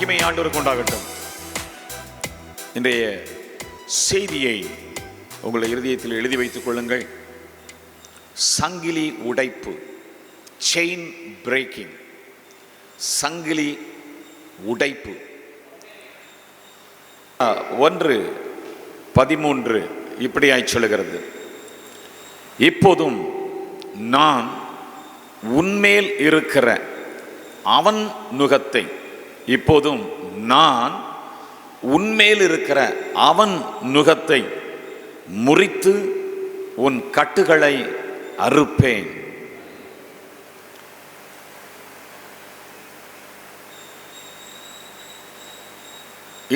மகிமை ஆண்டவருக்கு உண்டாகட்டும். இன்றைய செய்தியை உங்கள் இருதயத்தில் எழுதி வைத்துக் கொள்ளுங்கள். சங்கிலி உடைப்பு, செயின் பிரேக்கிங். சங்கிலி உடைப்பு. 1:13 இப்படியாய் சொல்லுகிறது, இப்போதும் நான் உன்மேல் இருக்கிற அவன் நுகத்தை, இப்போதும் நான் உன்மேல் இருக்கிற அவன் நுகத்தை முறித்து உன் கட்டுகளை அறுப்பேன்.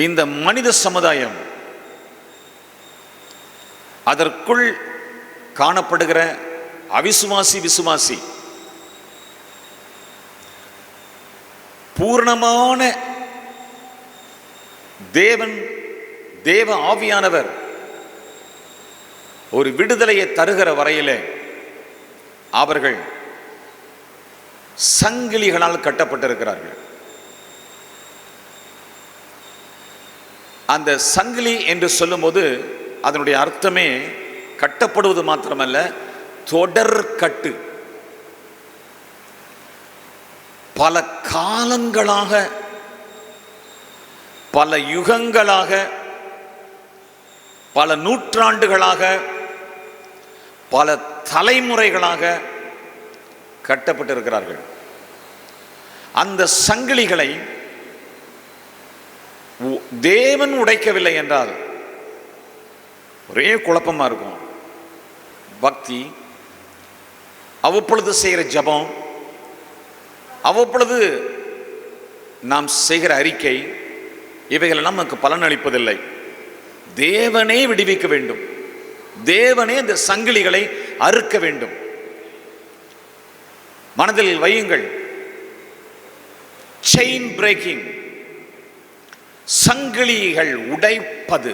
இந்த மனித சமுதாயம் அதற்குள் காணப்படுகிற அவிசுவாசி விசுவாசி பூர்ணமான தேவ ஆவியானவர் ஒரு விடுதலையை தருகிற வரையிலே அவர்கள் சங்கிலிகளால் கட்டப்பட்டிருக்கிறார்கள். அந்த சங்கிலி என்று சொல்லும்போது அதனுடைய அர்த்தமே கட்டப்படுவது மாத்திரமல்ல, தொடர் கட்டு. பல காலங்களாக, பல யுகங்களாக, பல நூற்றாண்டுகளாக, பல தலைமுறைகளாக கட்டப்பட்டிருக்கிறார்கள். அந்த சங்கிலிகளை தேவன் உடைக்கவில்லை என்றால் ஒரே குழப்பமா இருக்கும். பக்தி, அவ்வப்பொழுது செய்கிற ஜபம், அவ்வப்பொழுது நாம் செய்கிற அறிக்கை, இவைகளெல்லாம் நமக்கு பலன் அளிப்பதில்லை. தேவனே விடுவிக்க வேண்டும். தேவனே இந்த சங்கிலிகளை அறுக்க வேண்டும். மனதில் வையுங்கள், செயின் பிரேக்கிங், சங்கிலிகள் உடைப்பது,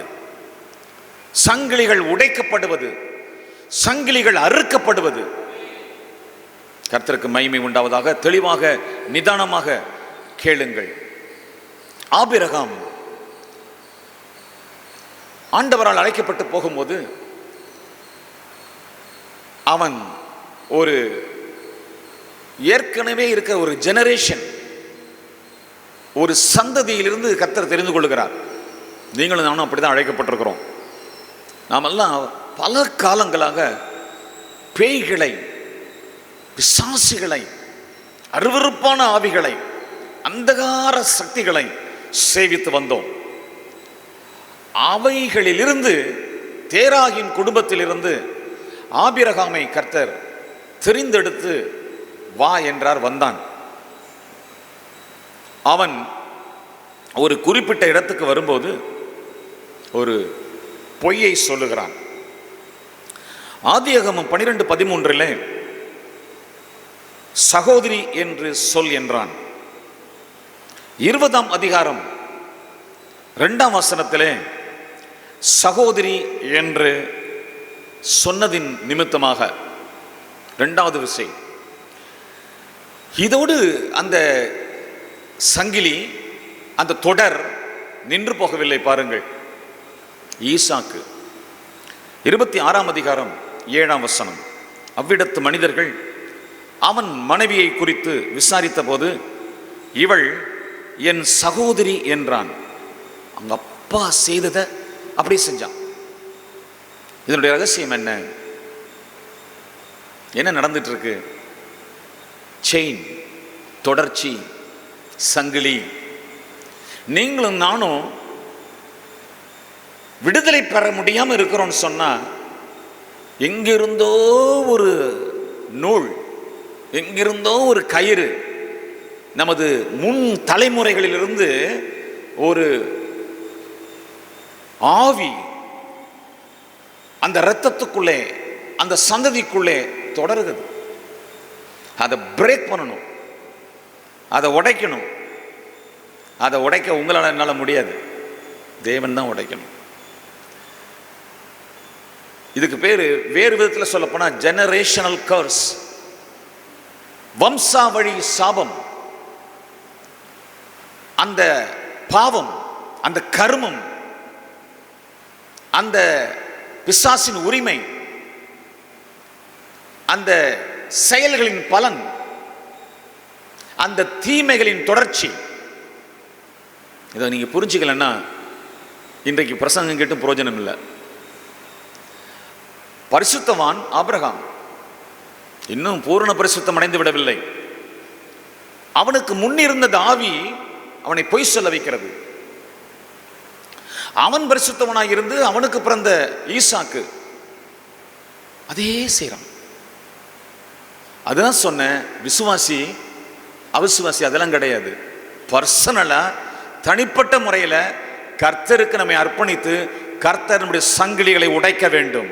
சங்கிலிகள் உடைக்கப்படுவது, சங்கிலிகள் அறுக்கப்படுவது. கர்த்தருக்கு மகிமை உண்டாவதாக. தெளிவாக நிதானமாக கேளுங்கள். ஆபிரகாம் ஆண்டவரால் அழைக்கப்பட்டு போகும்போது அவன் ஒரு ஏற்கனவே இருக்கிற ஒரு ஜெனரேஷன், ஒரு சந்ததியிலிருந்து கர்த்தர் தெரிந்து கொள்கிறார். நீங்களும் நானும் அப்படிதான் அழைக்கப்பட்டிருக்கிறோம். நாமெல்லாம் பல காலங்களாக பேய்களை, பிசாசுகளை, அருவருப்பான ஆவிகளை, அந்தகார சக்திகளை சேவித்து வந்தோம். அவைகளிலிருந்து, தேராகின் குடும்பத்திலிருந்து ஆபிரகாமை கர்த்தர் தெரிந்தெடுத்து வா என்றார். வந்தான். அவன் ஒரு குறிப்பிட்ட இடத்துக்கு வரும்போது ஒரு பொய்யை சொல்லுகிறான். ஆதியாகமம் 12:13 சகோதரி என்று சொல் என்றான். 20ஆம் அதிகாரம் 2ஆம் வசனத்திலே சகோதரி என்று சொன்னதின் நிமித்தமாக 2வது விசை. இதோடு அந்த சங்கிலி, அந்த தொடர் நின்று போகவில்லை. பாருங்கள், ஈசாக்கு 26ஆம் அதிகாரம் 7ஆம் வசனம். அவ்விடத்து மனிதர்கள் அவன் மனைவியை குறித்து விசாரித்த போது இவள் என் சகோதரி என்றான். அவங்க அப்பா செய்ததை அப்படி செஞ்சான். இதனுடைய ரகசியம் என்ன? என்ன நடந்துட்டு இருக்கு? செயின், தொடர்ச்சி, சங்கிலி. நீங்களும் நானும் விடுதலை பெற முடியாமல் இருக்கிறோம்னு சொன்னா, எங்கிருந்தோ ஒரு நூல், எங்கிருந்தோ ஒரு கயிறு, நமது முன் தலைமுறைகளிலிருந்து ஒரு ஆவி அந்த இரத்தத்துக்குள்ளே, அந்த சந்ததிக்குள்ளே தொடருகிறது. அதை பிரேக் பண்ணணும், அதை உடைக்கணும். அதை உடைக்க உங்களால் என்னால் முடியாது, தேவன் தான் உடைக்கணும். இதுக்கு பேர் வேறு விதத்தில் சொல்லப்போனால் ஜெனரேஷனல் கர்ஸ், வம்சாவழி சாபம். அந்த பாவம், அந்த கர்மம், அந்த பிசாசின் உரிமை, அந்த செயல்களின் பலன், அந்த தீமைகளின் தொடர்ச்சி. இதை நீங்க புரிஞ்சுக்கலன்னா இன்றைக்கு பிரசங்கம் கேட்டு பிரயோஜனம் இல்லை. பரிசுத்தவான் ஆபிரகாம் இன்னும் பூரண பரிசுத்தம் அடைந்து விடவில்லை. அவனுக்கு முன்னிருந்த ஆவி அவனை பொய் சொல்ல வைக்கிறது. அவன் பரிசுத்தவனாக இருந்து அவனுக்கு பிறந்த ஈசாக்கு அதே செய்றான். அதுதான் சொன்ன விசுவாசி அவிசுவாசி அதெல்லாம் கிடையாது. பர்சனலா தனிப்பட்ட முறையில் கர்த்தருக்கு நம்மை அர்ப்பணித்து கர்த்தர் நம்முடைய சங்கிலிகளை உடைக்க வேண்டும்.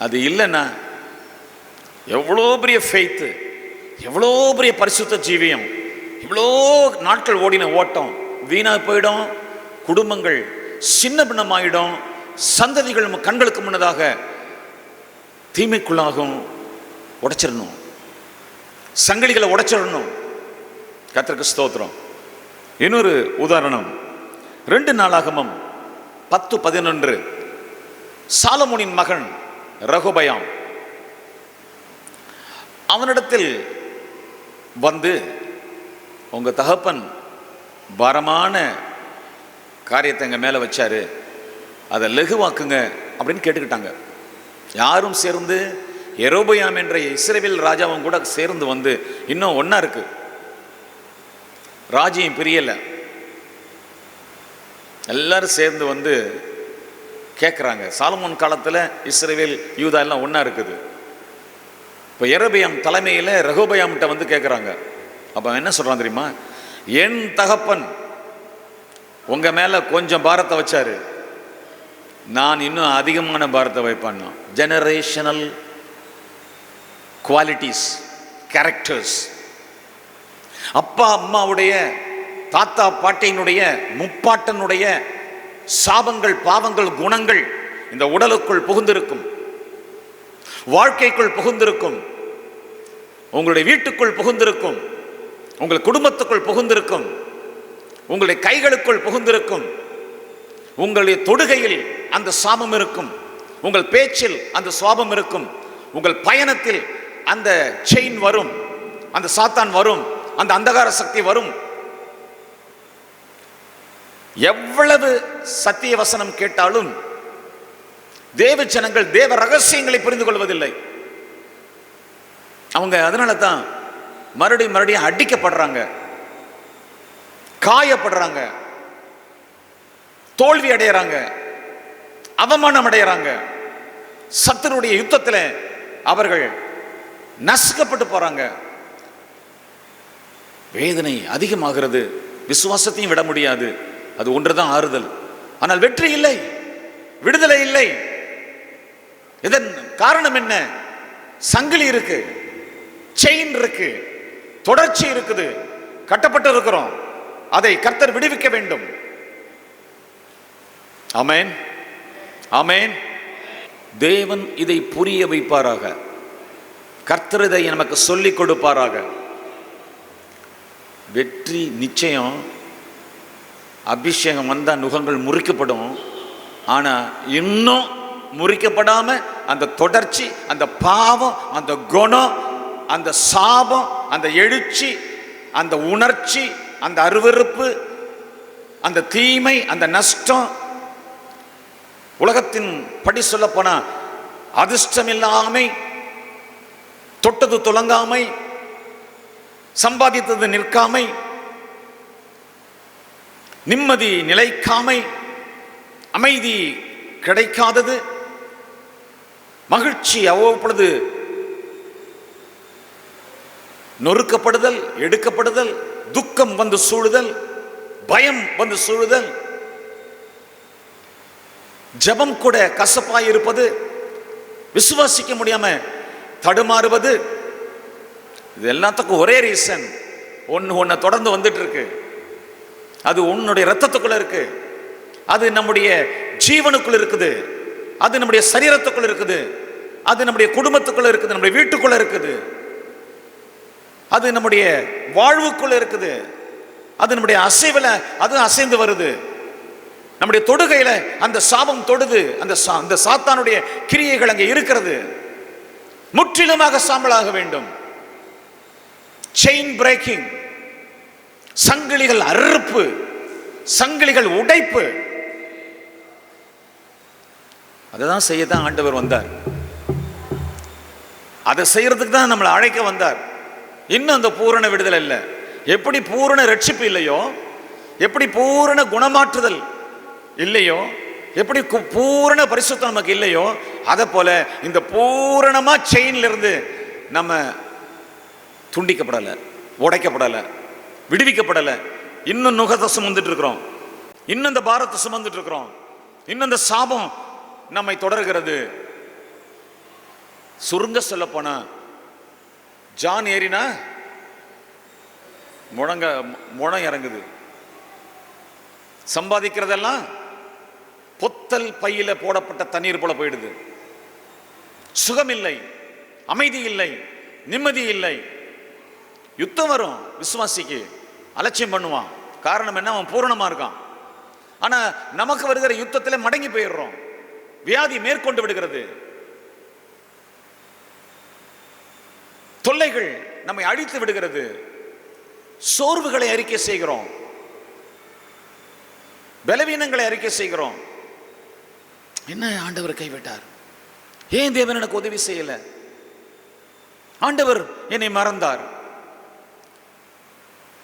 அது இல்லைன்னா எவ்வளோ பெரிய ஃபெய்த்து, எவ்வளோ பெரிய பரிசுத்த ஜீவியம், இவ்வளோ நாட்கள் ஓடின ஓட்டம் வீணாக போயிடும். குடும்பங்கள் சின்ன பின்னமாயிடும். சந்ததிகள் கண்களுக்கு முன்னதாக தீமைக்குள்ளாகும். உடைச்சிடணும், சங்கிலிகளை உடைச்சிடணும். கர்த்தருக்கு ஸ்தோத்திரம். இன்னொரு உதாரணம் 2 நாளாகமம் 10:11. சாலமோனின் மகன் ரெகொபெயாம் அவனிடத்தில் வந்து, உங்க தகப்பன் பாரமான காரியத்தை எங்க மேல வச்சாரு, அதை லகுவாக்குங்க அப்படின்னு கேட்டுக்கிட்டாங்க. யாரும் சேர்ந்து யெரொபெயாம் என்ற இஸ்ரவேல் ராஜாவும் கூட சேர்ந்து வந்து இன்னும் ஒன்னா இருக்கு. ராஜ்யம் பிரியல. எல்லாரும் சேர்ந்து வந்து கேட்குறாங்க. சாலமோன் காலத்தில் இஸ்ரவேல் யூதா எல்லாம் ஒன்றா இருக்குது. இப்போ யெரொபெயாம் தலைமையில் ரெகொபெயாம்கிட்ட வந்து கேட்குறாங்க. அப்போ என்ன சொல்கிறான் தெரியுமா? என் தகப்பன் உங்கள் மேலே கொஞ்சம் பாரத்தை வச்சாரு, நான் இன்னும் அதிகமான பாரத்தை வைப்பான்னா. Generational qualities, characters. அப்பா அம்மாவுடைய, தாத்தா பாட்டியினுடைய, முப்பாட்டனுடைய சாபங்கள், பாவங்கள், குணங்கள் இந்த உடலுக்குள் புகுந்திருக்கும், வாழ்க்கைக்குள் புகுந்திருக்கும், உங்களுடைய வீட்டுக்குள் புகுந்திருக்கும், உங்கள் குடும்பத்துக்குள் புகுந்திருக்கும், உங்களுடைய கைகளுக்குள் புகுந்திருக்கும். உங்களுடைய தொடுகையில் அந்த சாபம் இருக்கும், உங்கள் பேச்சில் அந்த சுவாபம் இருக்கும், உங்கள் பயணத்தில் அந்த செயின் வரும், அந்த சாத்தான் வரும், அந்த அந்தகார சக்தி வரும். எவ்வளவு சத்திய வசனம் கேட்டாலும் தேவ ஜனங்கள் தேவ ரகசியங்களை புரிந்து கொள்வதில்லை. அவங்க அதனால தான் மறுபடியும் அடிக்கப்படுறாங்க, காயப்படுறாங்க, தோல்வி அடைகிறாங்க, அவமானம் அடைகிறாங்க. சத்துருடைய யுத்தத்தில் அவர்கள் நசுக்கப்பட்டு போறாங்க. வேதனை அதிகமாகிறது. விசுவாசத்தையும் விட முடியாது. அது ஒன்றுதான் ஆறுதல். ஆனால் வெற்றி இல்லை, விடுதலை இல்லை. இதன் காரணம் என்ன? சங்கிலி இருக்கு, செயின் இருக்கு, தொடர்ச்சி இருக்குது, கட்டப்பட்டு இருக்கிறோம். அதை கர்த்தர் விடுவிக்க வேண்டும். ஆமென், ஆமென். தேவன் இதை புரிய வைப்பாராக. கர்த்தர் இதை நமக்கு சொல்லிக் கொடுப்பாராக. வெற்றி நிச்சயம். அபிஷேகம் வந்தால் நுகங்கள் முறிக்கப்படும். ஆனால் இன்னும் முறிக்கப்படாம அந்த தொடர்ச்சி, அந்த பாவம், அந்த குணம், அந்த சாபம், அந்த எழுச்சி, அந்த உணர்ச்சி, அந்த அருவருப்பு, அந்த தீமை, அந்த நஷ்டம், உலகத்தின் படி சொல்ல போனா அதிர்ஷ்டம் இல்லாமை, தொட்டது துலங்காமை, சம்பாதித்தது நிற்காமை, நிம்மதி நிலைக்காமை, அமைதி கிடைக்காதது, மகிழ்ச்சி அவ்வப்பொழுது நொறுக்கப்படுதல், எடுக்கப்படுதல், துக்கம் வந்து சூழுதல், பயம் வந்து சூழுதல், ஜபம் கூட கசப்பாய் இருப்பது, விசுவாசிக்க முடியாம தடுமாறுவது. இது எல்லாத்துக்கும் ஒரே ரீசன். ஒன்றை தொடர்ந்து வந்துட்டு இருக்கு. அது உன்னுடைய ரத்தத்துக்குள்ள இருக்கு, அது நம்முடைய ஜீவனுக்குள்ள இருக்குது, அது நம்முடைய சரீரத்துக்குள்ள இருக்குது, அது நம்முடைய குடும்பத்துக்குள்ள இருக்குது, நம்முடைய வீட்டுக்குள்ள இருக்குது, அது நம்முடைய வாழ்வுக்குள்ள இருக்குது. அது நம்முடைய அசைவில் அது அசைந்து வருது. நம்முடைய தொடுகையில அந்த சாபம் தொடுது. அந்த சாத்தானுடைய கிரியைகள் அங்கே இருக்கிறது. முற்றிலுமாக சாம்பலாக வேண்டும். செயின் பிரேக்கிங், சங்கிலிகள் அறுப்பு, சங்கிலிகள் உடைப்பு, அதுதான் செய்யத்தான் ஆண்டவர் வந்தார். அதை செய்யறதுக்கு தான் நம்மளை அழைக்க வந்தார். இன்னும் அந்த பூரண விடுதலை இல்லை. எப்படி பூரண ரட்சிப்பு இல்லையோ, எப்படி பூரண குணமாற்றுதல் இல்லையோ, எப்படி பூரண பரிசுத்தம் நமக்கு இல்லையோ, அதை போல இந்த பூரணமா செயின்ல இருந்து நம்ம துண்டிக்கப்படலை, உடைக்கப்படலை, விடுவிக்கப்படலை. இன்னும் நுகத்தை சுமந்துட்டு இருக்கிறோம், இன்னும் இந்த பாரத்தை சுமந்துட்டு இருக்கிறோம், இன்னும் இந்த சாபம் நம்மை தொடர்கிறது. சுருங்க சொல்ல போனா ஜான் ஏறினா முழம் இறங்குது. சம்பாதிக்கிறதெல்லாம் பொத்தல் பையில போடப்பட்ட தண்ணீர் போல போயிடுது. சுகம் இல்லை, அமைதி இல்லை, நிம்மதி இல்லை. யுத்தம் வரும், விசுவாசிக்கு அலட்சியம் பண்ணுவான். காரணம் என்ன? அவன் பூரணமா இருக்கான். ஆனா நமக்கு வருகிற யுத்தத்தில் மடங்கி போயிடுறோம். வியாதி மேற்கொண்டு விடுகிறது. தொல்லைகள் நம்மை அழித்து விடுகிறது. சோர்வுகளை அறிக்கை செய்கிறோம், பலவீனங்களை அறிக்கை செய்கிறோம். என்ன ஆண்டவர் கைவிட்டார்? ஏன் தேவன் எனக்கு உதவி செய்யல? ஆண்டவர் என்னை மறந்தார்.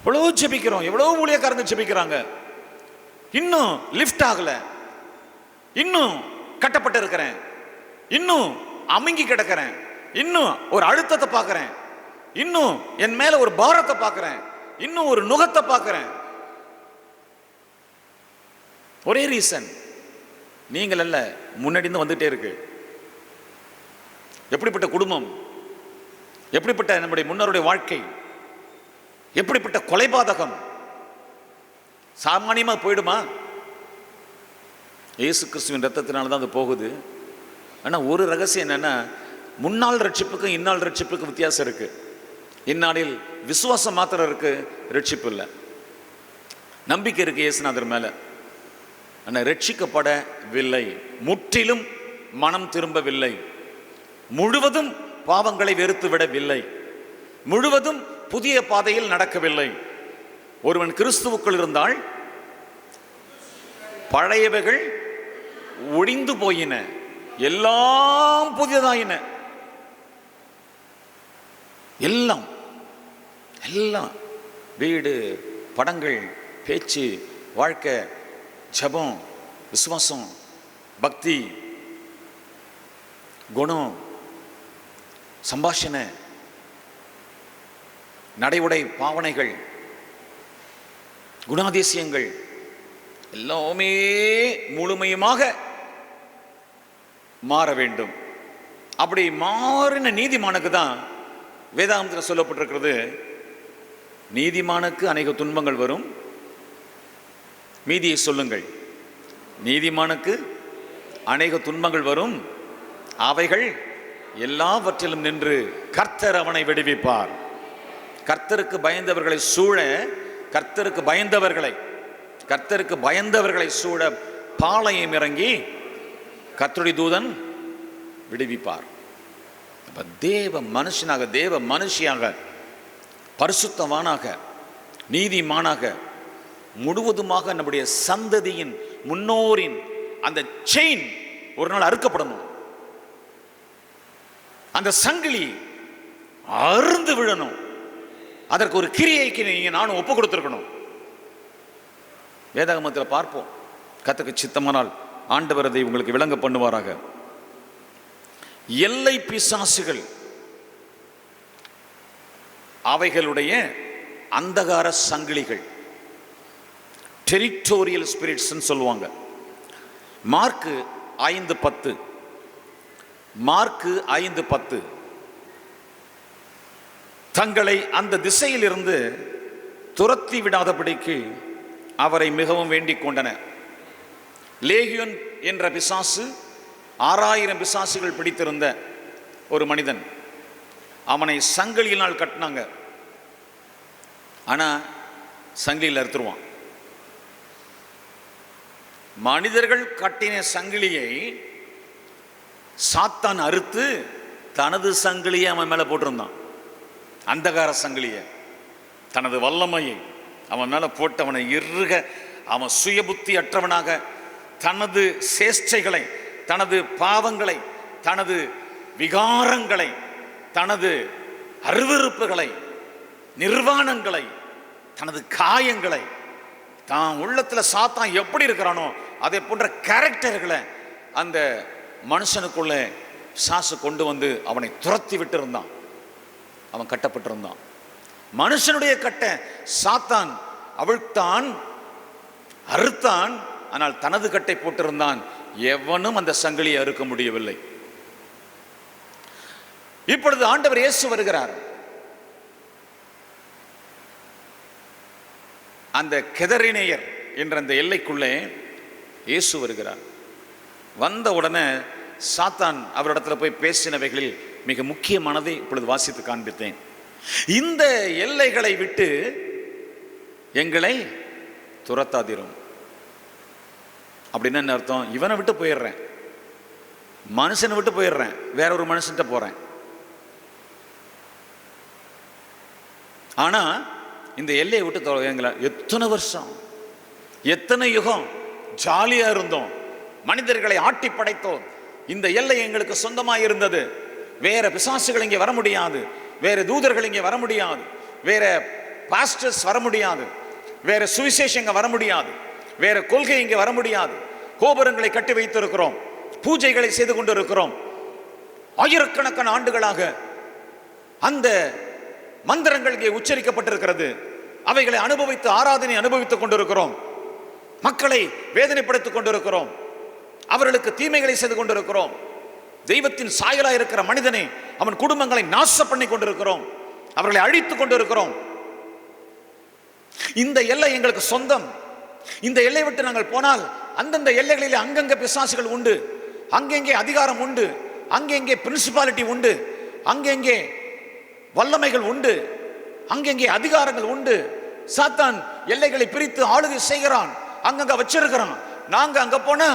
எவ்வளவு ஜெபிக்கிறோம், எவ்வளவு ஊழியக்காரங்க ஜெபிக்கிறாங்க, இன்னும் லிஃப்ட் ஆகல, இன்னும் கட்டப்பட்டு இருக்கிறேன், இன்னும் அமுங்கி கிடக்கிறேன், இன்னும் ஒரு அழுத்தத்தை பார்க்கிறேன், இன்னும் என் மேல ஒரு பாரத்தை பார்க்கிறேன், இன்னும் ஒரு நுகத்தை பார்க்கிறேன். ஒரே ரீசன், நீங்கள் அல்ல, முன்னாடி இருந்து வந்துட்டே இருக்கு. எப்படிப்பட்ட குடும்பம், எப்படிப்பட்ட நம்முடைய முன்னோருடைய வாழ்க்கை, எப்படிப்பட்ட கொலைபாதகம் சாமானியமா போயிடுமா? இயேசு கிறிஸ்துவின் ரத்தத்தினால தான் அது போகுது. ஆனா ஒரு ரகசியம் என்னன்னா, முன்னாள் ரட்சிப்புக்கும் இந்நாள் ரட்சிப்புக்கும் வித்தியாசம் இருக்கு. இந்நாளில் விசுவாசம் மாத்திரம் இருக்கு, ரட்சிப்பு இல்லை. நம்பிக்கை இருக்கு இயேசுநாதர் மேல, ஆனா ரட்சிக்கப்படவில்லை, முற்றிலும் மனம் திரும்பவில்லை, முழுவதும் பாவங்களை வெறுத்து விடவில்லை, முழுவதும் புதிய பாதையில் நடக்கவில்லை. ஒருவன் கிறிஸ்துவுக்குள் இருந்தால் பழையவைகள் ஒழிந்து போயின, எல்லாம் புதியதாயின. எல்லாம் எல்லாம் வீடு, படங்கள், பேச்சு, வாழ்க்கை, ஜபம், விசுவாசம், பக்தி, குணம், சம்பாஷணை, நடைமுறை பாவனைகள், குணாதிசயங்கள் எல்லாமே முழுமையுமாக மாற வேண்டும். அப்படி மாறின நீதிமானுக்கு தான் வேதாகமத்தில் சொல்லப்பட்டிருக்கிறது, நீதிமானுக்கு அநேக துன்பங்கள் வரும். மீதியை சொல்லுங்கள். நீதிமானுக்கு அநேக துன்பங்கள் வரும், அவைகள் எல்லாவற்றிலும் நின்று கர்த்தர் அவனை விடுவிப்பார். கர்த்தருக்கு பயந்தவர்களை சூழ, கர்த்தருக்கு பயந்தவர்களை சூழ பாளையம் இறங்கி கர்த்தருடைய தூதன் விடுவிப்பார். தேவ மனுஷனாக, தேவ மனுஷியாக, பரிசுத்தவானாக, நீதிமானாக, முழுவதுமாக நம்முடைய சந்ததியின் முன்னோரின் அந்த செயின் ஒரு நாள் அறுக்கப்படணும். அந்த சங்கிலி அறுந்து விழணும். அதற்கு ஒரு கிரியைக்கு நீங்க நானும் ஒப்பு கொடுத்திருக்கணும். வேதாகமத்தில் பார்ப்போம். கர்த்தருக்கு சித்தமானால் ஆண்டவர் அதை உங்களுக்கு விளங்க பண்ணுவாராக. எல்லை பிசாசுகள், அவைகளுடைய அந்தகார சங்கிலிகள், டெரிட்டோரியல் ஸ்பிரிட்ஸ் சொல்லுவாங்க. மார்க்கு 5:10, மார்க்கு 5:10, தங்களை அந்த திசையிலிருந்து துரத்தி விடாதபடிக்கு அவரை மிகவும் வேண்டிக் கொண்டன. லேகியோன் என்ற பிசாசு 6000 பிசாசுகள் பிடித்திருந்த ஒரு மனிதன், அவனை சங்கிலியினால் கட்டினாங்க. ஆனா சங்கிலியில் அறுத்துருவான். மனிதர்கள் கட்டின சங்கிலியை சாத்தான் அறுத்து தனது சங்கிலியை அவன் மேலே போட்டிருந்தான். அந்தகார சங்கிலியை, தனது வல்லமையை அவன் மேலே போட்டு அவனை இறுக, அவன் சுயபுத்தி அற்றவனாக தனது சேஷ்டைகளை, தனது பாவங்களை, தனது விகாரங்களை, தனது அருவருப்புகளை, நிர்வாணங்களை, தனது காயங்களை, தான் உள்ளத்தில் சாத்தான் எப்படி இருக்கிறானோ அதை போன்ற கேரக்டர்களை அந்த மனுஷனுக்குள்ளே சாசு கொண்டு வந்து அவனை துரத்தி விட்டு இருந்தான். அவன் கட்டப்பட்டிருந்தான். மனுஷனுடைய கட்டை சாத்தான் அவிழ்த்தான், அறுத்தான். ஆனால் தனது கட்டை போட்டிருந்தான். எவனும் அந்த சங்கிலியை அறுக்க முடியவில்லை. இப்பொழுது ஆண்டவர் இயேசு வருகிறார். அந்த கெதரினேயர் என்ற அந்த எல்லைக்குள்ளே இயேசு வருகிறார். வந்த உடனே சாத்தான் அவரிடத்துல போய் பேசினவைகளில் மிக முக்கியமானதை இப்பொழுது வாசித்து காண்பித்தேன். இந்த எல்லைகளை விட்டு எங்களை துரத்தாதிரும். அப்படின்னு என்ன அர்த்தம்? இவனை விட்டு போயிடுறேன், மனுஷனை விட்டு போயிடுறேன், வேற ஒரு மனுஷன்ட்ட போறேன். ஆனா இந்த எல்லையை விட்டு எங்களை எத்தனை வருஷம், எத்தனை யுகம் ஜாலியா இருந்தோம், மனிதர்களை ஆட்டி படைத்தோம். இந்த எல்லை எங்களுக்கு சொந்தமாக இருந்தது. வேற பிசாசுகள் இங்கே வர முடியாது, வேற தூதர்கள் இங்கே வர முடியாது, வேற பாஸ்டர்ஸ் வர முடியாது, வேற சுவிசேஷம் இங்கே வர முடியாது, வேற கொள்கை இங்கே வர முடியாது. கோபுரங்களை கட்டி வைத்திருக்கிறோம், பூஜைகளை செய்து கொண்டிருக்கிறோம். ஆயிரக்கணக்கான ஆண்டுகளாக அந்த மந்திரங்கள் இங்கே உச்சரிக்கப்பட்டிருக்கிறது. அவைகளை அனுபவித்து ஆராதனை அனுபவித்துக் கொண்டிருக்கிறோம். மக்களை வேதனைப்படுத்திக் கொண்டிருக்கிறோம், அவர்களுக்கு தீமைகளை செய்து கொண்டிருக்கிறோம். தெய்வத்தின் சாயலாக இருக்கிற மனிதனை, அவன் குடும்பங்களை நாச பண்ணி கொண்டிருக்கிறோம், அவர்களை அழித்துக் கொண்டிருக்கிறோம். இந்த எல்லை எங்களுக்கு சொந்தம். இந்த எல்லை விட்டு நாங்கள் போனால் அந்தந்த எல்லைகளில் அங்கங்க பிசாசுகள் உண்டு, அங்கெங்கே அதிகாரம் உண்டு, அங்கெங்கே பிரின்சிபாலிட்டி உண்டு, அங்கெங்கே வல்லமைகள் உண்டு, அங்கெங்கே அதிகாரங்கள் உண்டு. சாத்தான் எல்லைகளை பிரித்து ஆளுகை செய்கிறான், அங்கங்க வச்சிருக்கிறான். நாங்க அங்க போனா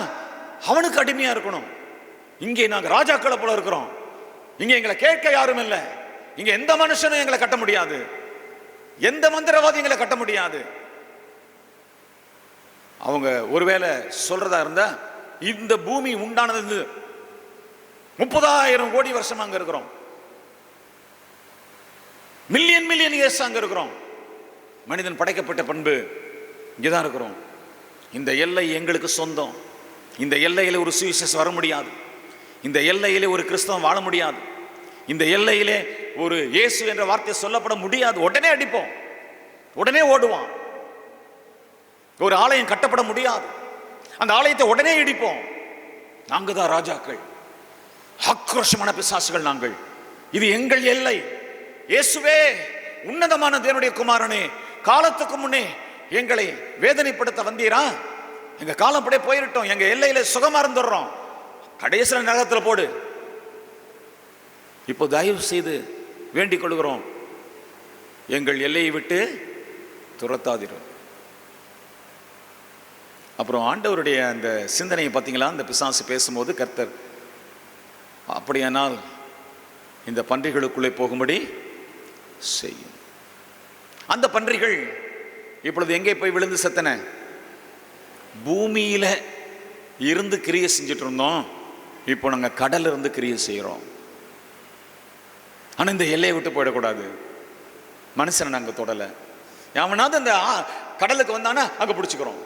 அவனுக்கு அடிமையா இருக்கணும். இங்கே நாங்க ராஜாக்களை போல இருக்கிறோம். இங்க எங்களை கேட்க யாரும் இல்லை. இங்க எந்த மனுஷனும் எங்களை கட்ட முடியாது, எந்த மந்திரவாதி எங்களை கட்ட முடியாது. அவங்க ஒருவேளை சொல்றதா இருந்தா, இந்த பூமி உண்டானது 30,000 கோடி வருஷம் அங்க இருக்கிறோம், மில்லியன் இயர்ஸ் அங்க இருக்கிறோம். மனிதன் படைக்கப்பட்ட பண்பு இங்கதான் இருக்கிறோம். இந்த எல்லை எங்களுக்கு சொந்தம். இந்த எல்லையிலே ஒரு சுவிசேஷம் வர முடியாது, இந்த எல்லையிலே ஒரு கிறிஸ்தவம் வாழ முடியாது, இந்த எல்லையிலே ஒரு இயேசு என்ற வார்த்தை சொல்லப்பட முடியாது. உடனே அடிப்போம், உடனே ஓடுவான். ஒரு ஆலயம் கட்டப்பட முடியாது, அந்த ஆலயத்தை உடனே இடிப்போம். நாங்க தான் ராஜாக்கள், ஆக்ரோஷமான பிசாசுகள் நாங்கள். இது எங்கள் எல்லை. இயேசுவே, உன்னதமான தேவனுடைய குமாரனே, காலத்துக்கு முன்னே எங்களை வேதனைப்படுத்த வந்தீரா? எங்க காலம் அப்படியே போயிட்டோம், எங்க எல்லையில சுகமா இருந்துடுறோம், கடைசியில் நரகத்தில் போடு. இப்போ தயவு செய்து வேண்டிக் கொள்கிறோம், எங்கள் எல்லையை விட்டு துரத்தாதிரும். அப்புறம் ஆண்டவருடைய அந்த சிந்தனையை பார்த்தீங்களா? அந்த பிசாசு பேசும்போது கர்த்தர், அப்படியானால் இந்த பன்றிகளுக்குள்ளே போகும்படி செய்யும். அந்த பன்றிகள் இப்பொழுது எங்கே போய் விழுந்து செத்தன? பூமியில இருந்து கிரியை செஞ்சுட்டு இருந்தோம், இப்போ நாங்கள் கடல்ல இருந்து கிரியை செய்கிறோம். ஆனால் இந்த எல்லையை விட்டு போயிடக்கூடாது. மனுஷனை நாங்கள் தொடலை. அவனாவது அந்த கடலுக்கு வந்தானா அங்கே பிடிச்சிக்கிறோம்.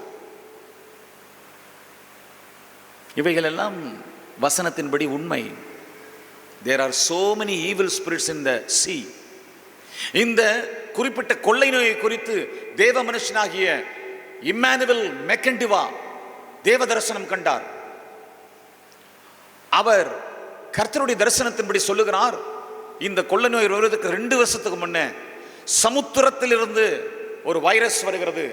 இவைகள் எல்லாம் வசனத்தின்படி உண்மை. There are so many evil spirits in the sea. இந்த குறிப்பிட்ட கொள்ளை நோயை குறித்து தேவ மனுஷனாகிய இம்மானுவேல் மெக்கண்டிவா தேவ தரிசனம் கண்டார். அவர் கர்த்தருடைய தரிசனத்தின்படி சொல்லுகிறார், இந்த கொள்ளை நோய் வருவதற்கு 2 வருஷத்துக்கு முன்னே சமுத்திரத்திலிருந்து ஒரு வைரஸ் வருகிறது,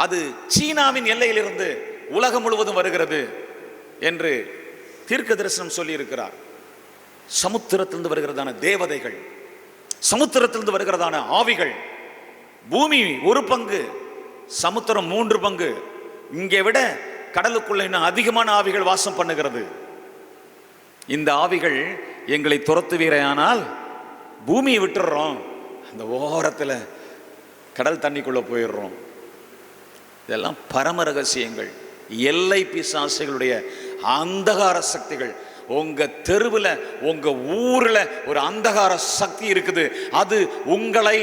அது சீனாவின் எல்லையிலிருந்து உலகம் முழுவதும் வருகிறது என்று தீர்க்க தரிசனம் சொல்லி இருக்கிறார். சமுத்திரத்திலிருந்து வருகிறதான தேவதைகள், சமுத்திரத்திலிருந்து வருகிறதான ஆவிகள் பூமி ஒரு பங்கு, சமுத்திரம் 3 பங்கு. இங்கே விட கடலுக்குள்ள இன்னும் அதிகமான ஆவிகள் வாசம் பண்ணுகிறது. இந்த ஆவிகள் எங்களை துரத்துவீரையானால் பூமியை விட்டுடுறோம், அந்த ஓரத்தில் கடல் தண்ணிக்குள்ள போயிடுறோம். இதெல்லாம் பரம ரகசியங்கள். எல்லை பிசாசுகளுடைய அந்தகார சக்திகள். உங்க தெருவில், உங்க ஊர்ல ஒரு அந்தகார சக்தி இருக்குது. அது உங்களை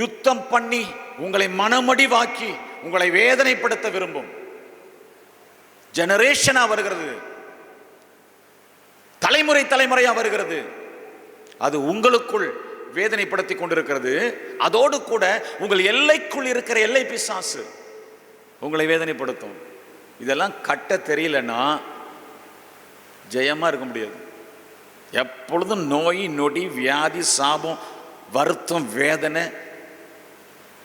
யுத்தம் பண்ணி, உங்களை மனமடிவாக்கி, உங்களை வேதனைப்படுத்த விரும்பும். ஜெனரேஷனா வருகிறது, தலைமுறை தலைமுறையா வருகிறது. அது உங்களுக்குள் வேதனைப்படுத்தி கொண்டிருக்கிறது. அதோடு கூட உங்கள் எல்லைக்குள் இருக்கிற எல்லை பிசாசு உங்களை வேதனைப்படுத்தும். இதெல்லாம் கட்ட தெரியலன்னா ஜெயமா இருக்க முடியாது. எப்பொழுதும் நோய் நொடி வியாதி சாபம் வருத்தம் வேதனை.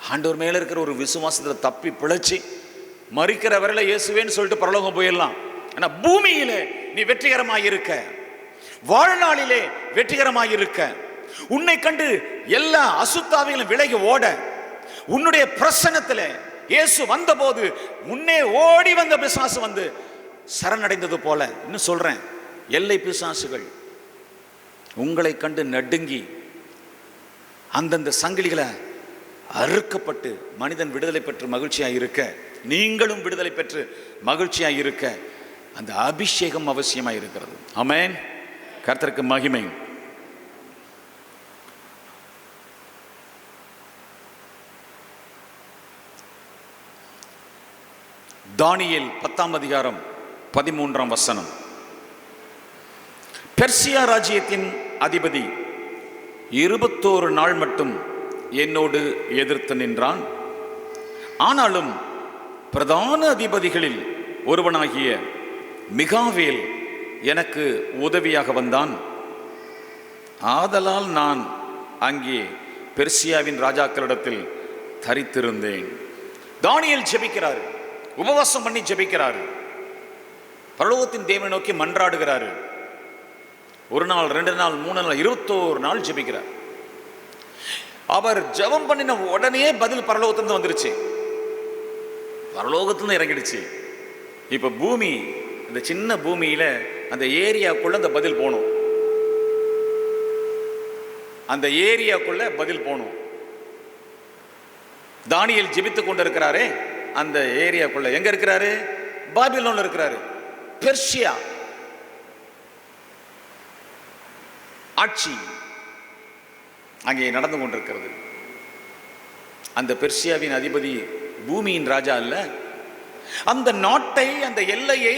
ஆண்டவர் மேல இருக்கிற ஒரு விசுவாசத்தில் தப்பி பிழைச்சி மறிக்கிற வரையில இயேசுவேன்னு சொல்லிட்டு பரலோகம் போயிடலாம். ஆனா பூமியில நீ வெற்றிகரமாக இருக்க, வாழ்நாளிலே வெற்றிகரமாக இருக்க, உன்னை கண்டு எல்லா அசுத்தாவிகளும் விலகி ஓட, உன்னுடைய பிரசன்னத்தில் இயேசு வந்த போது முன்னே ஓடி வந்த பிசாசு வந்து சரணடைந்தது போல, இன்னும் சொல்றேன், எல்லை பிசாசுகள் உங்களை கண்டு நடுங்கி அந்தந்த சங்கிலிகளை அறுக்கப்பட்டு மனிதன் விடுதலை பெற்று மகிழ்ச்சியாக இருக்க, நீங்களும் விடுதலை பெற்று மகிழ்ச்சியாக இருக்க அந்த அபிஷேகம் அவசியமாக இருக்கிறது. ஆமென். கர்த்தருக்கு மகிமை. தானியேல் 10ஆம் அதிகாரம் 13ஆம் வசனம். பெர்சியா ராஜ்யத்தின் அதிபதி 21 நாள் மட்டும் என்னோடு எதிர்த்து நின்றான். ஆனாலும் பிரதான அதிபதிகளில் ஒருவனாகிய மிகாவேல் எனக்கு உதவியாக வந்தான். ஆதலால் நான் அங்கே பெர்சியாவின் ராஜாக்களிடத்தில் தரித்திருந்தேன். தானியேல் ஜெபிக்கிறாரு, உபவாசம் பண்ணி ஜெபிக்கிறாரு, பரலோகத்தின் தேவனை நோக்கி மன்றாடுகிறாரு. 1 நாள் 2 நாள் 3 நாள் 21 நாள் ஜெபிக்கிறார். அவர் ஜெபம் பண்ணின உடனே பதில் பரலோகத்திலிருந்து வந்துருச்சு, பரலோகத்திலிருந்து இறங்கிடுச்சு. இப்ப பூமி, இந்த சின்ன பூமியில அந்த ஏரியாக்குள்ள அந்த பதில் போகணும், அந்த ஏரியாக்குள்ள பதில் போகணும். தானியேல் ஜெபித்துக் கொண்டிருக்கிறாரே, அந்த ஏரியாக்குள்ள எங்க இருக்கிறாரு? பாபிலோன்ல இருக்கிறாரு. பெர்சியா ஆட்சி அங்கே நடந்து கொண்டிருக்கிறது. அந்த பெர்சியாவின் அதிபதி பூமியின் ராஜா அல்ல, அந்த நாட்டை, அந்த எல்லையை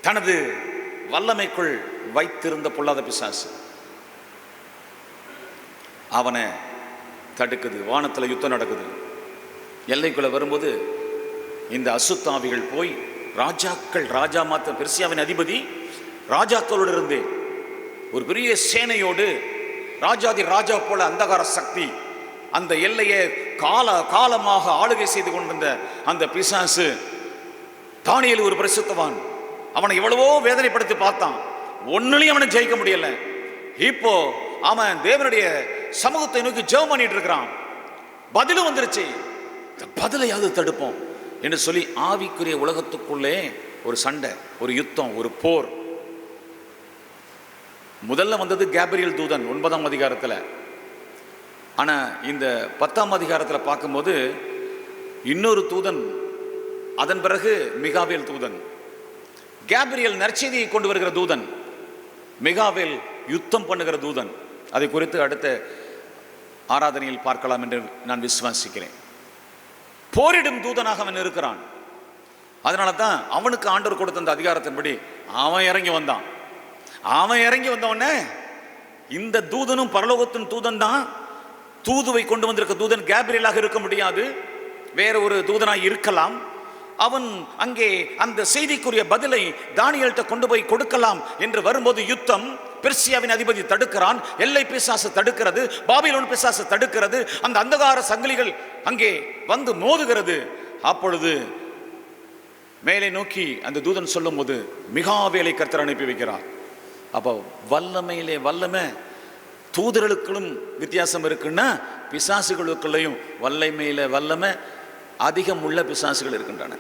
தனது வல்லமைக்குள் வைத்திருந்த பொல்லாத பிசாசு அவனை தடுக்குது. வானத்தில் யுத்தம் நடக்குது. எல்லைக்குள்ள வரும்போது இந்த அசுத்தாவிகள் போய் ராஜாக்கள், ராஜா மாத்த பெர்சியாவின் அதிபதி ராஜாக்களோடு இருந்து ஒரு பெரிய சேனையோடு ராஜாதி ராஜா போல அந்தகார சக்தி அந்த எல்லையை காலமாக ஆளுகை செய்து கொண்டிருந்த அந்த பிசாசு, தானியேல் ஒரு பரிசுத்தவான், அவனை எவ்வளவோ வேதனைப்படுத்தி பார்த்தான், ஒன்னுலையும் அவனை ஜெயிக்க முடியல. இப்போ அவன் தேவனுடைய சமூகத்தை நோக்கி ஜெபம் பண்ணிட்டு இருக்கிறான். பதிலும் வந்துருச்சு, பதிலையாவது தடுப்போம் என்று சொல்லி ஆவிக்குரிய உலகத்துக்குள்ளே ஒரு சண்டை, ஒரு யுத்தம், ஒரு போர். முதல்ல வந்தது கேப்ரியல் தூதன் 9ஆம் அதிகாரத்தில். ஆனால் இந்த 10ஆம் அதிகாரத்தில் பார்க்கும்போது இன்னொரு தூதன், அதன் பிறகு மிகாவேல் தூதன். கேப்ரியல் நற்செய்தியை கொண்டு வருகிற தூதன், மிகாவேல் யுத்தம் பண்ணுகிற தூதன். அதை குறித்து அடுத்த ஆராதனையில் பார்க்கலாம் என்று நான் விசுவாசிக்கிறேன். போரிடும் தூதனாக அவன் இருக்கிறான். அதனால தான் அவனுக்கு ஆண்டவர் கொடுத்த அந்த அதிகாரத்தின்படி அவன் இறங்கி வந்தான். அவன் இறங்கி வந்தவொடனே இந்த தூதனும் பரலோகத்தின் தூதன் தான். தூதுவை கொண்டு வந்திருக்க தூதன் கேப்ரியலாக இருக்க முடியாது, வேற ஒரு தூதனாய் இருக்கலாம். அவன் அங்கே அந்த செய்திக்குரிய பதிலை தானியேல்கிட்ட கொண்டு போய் கொடுக்கலாம் என்று வரும்போது யுத்தம். பெர்சியாவின் அதிபதி தடுக்கிறான், எல்லை பிசாசு தடுக்கிறது, பாபிலோன் பிசாசு தடுக்கிறது, அந்த அந்தகார சங்கிலிகள் அங்கே வந்து மோதுகிறது. அப்பொழுது மேலே நோக்கி அந்த தூதன் சொல்லும் போது மிகாவேலை கர்த்தர் அனுப்பி வைக்கிறார். அப்போ வல்லமையிலே வல்லமை, தூதர்களுக்கும் வித்தியாசம் இருக்குன்னா பிசாசுகளுக்குள்ளேயும் வல்லமையில வல்லமை அதிகம் உள்ள பிசாசுகள் இருக்கின்றன.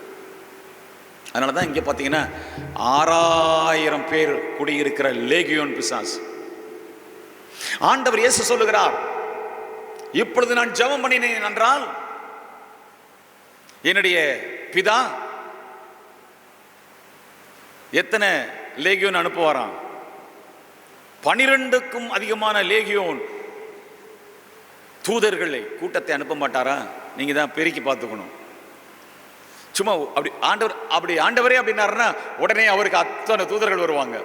அதனால தான் இங்கே பார்த்தீங்கன்னா 6000 பேர் குடியிருக்கிற லேகியோன் பிசாசு. ஆண்டவர் இயேசு சொல்லுகிறார், இப்பொழுது நான் ஜெபம் பண்ணினேன் என்றால் என்னுடைய பிதா எத்தனை லேகியோன் அனுப்புவாராம்? 12க்கும் அதிகமான லேகியோன் தூதர்களை கூட்டத்தை அனுப்ப மாட்டாரா? நீங்க தான் பெருக்கி பார்த்துக்கணும். சும்மா அப்படி ஆண்டவரே அப்படின்னாருன்னா உடனே அவருக்கு அத்தனை தூதர்கள் வருவாங்க.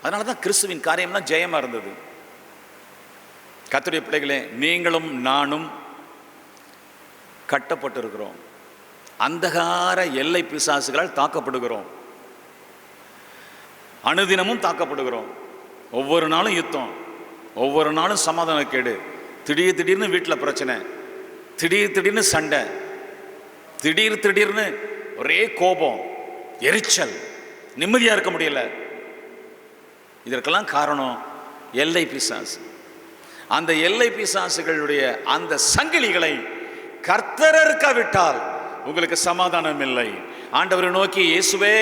அதனாலதான் கிறிஸ்துவின் காரியம்லாம் ஜெயமா இருந்தது. கர்த்தருடைய பிள்ளைகளே, நீங்களும் நானும் கட்டப்பட்டிருக்கிறோம். அந்தகார எல்லை பிசாசுகளால் தாக்கப்படுகிறோம். அனுதினமும் தாக்கப்படுகிறோம். ஒவ்வொரு நாளும் யுத்தம், ஒவ்வொரு நாளும் சமாதான கேடு, திடீர்னு வீட்டில் பிரச்சனை, திடீர்னு சண்டை, திடீர்னு ஒரே கோபம், எரிச்சல், நிம்மதியாக இருக்க முடியல. இதற்கெல்லாம் காரணம் எல்லை பிசாசு. அந்த எல்லை பிசாசுகளுடைய அந்த சங்கிலிகளை கர்த்தர் அறுக்காவிட்டால் உங்களுக்கு சமாதானம் இல்லை. ஆண்டவரை நோக்கி, இயேசுவே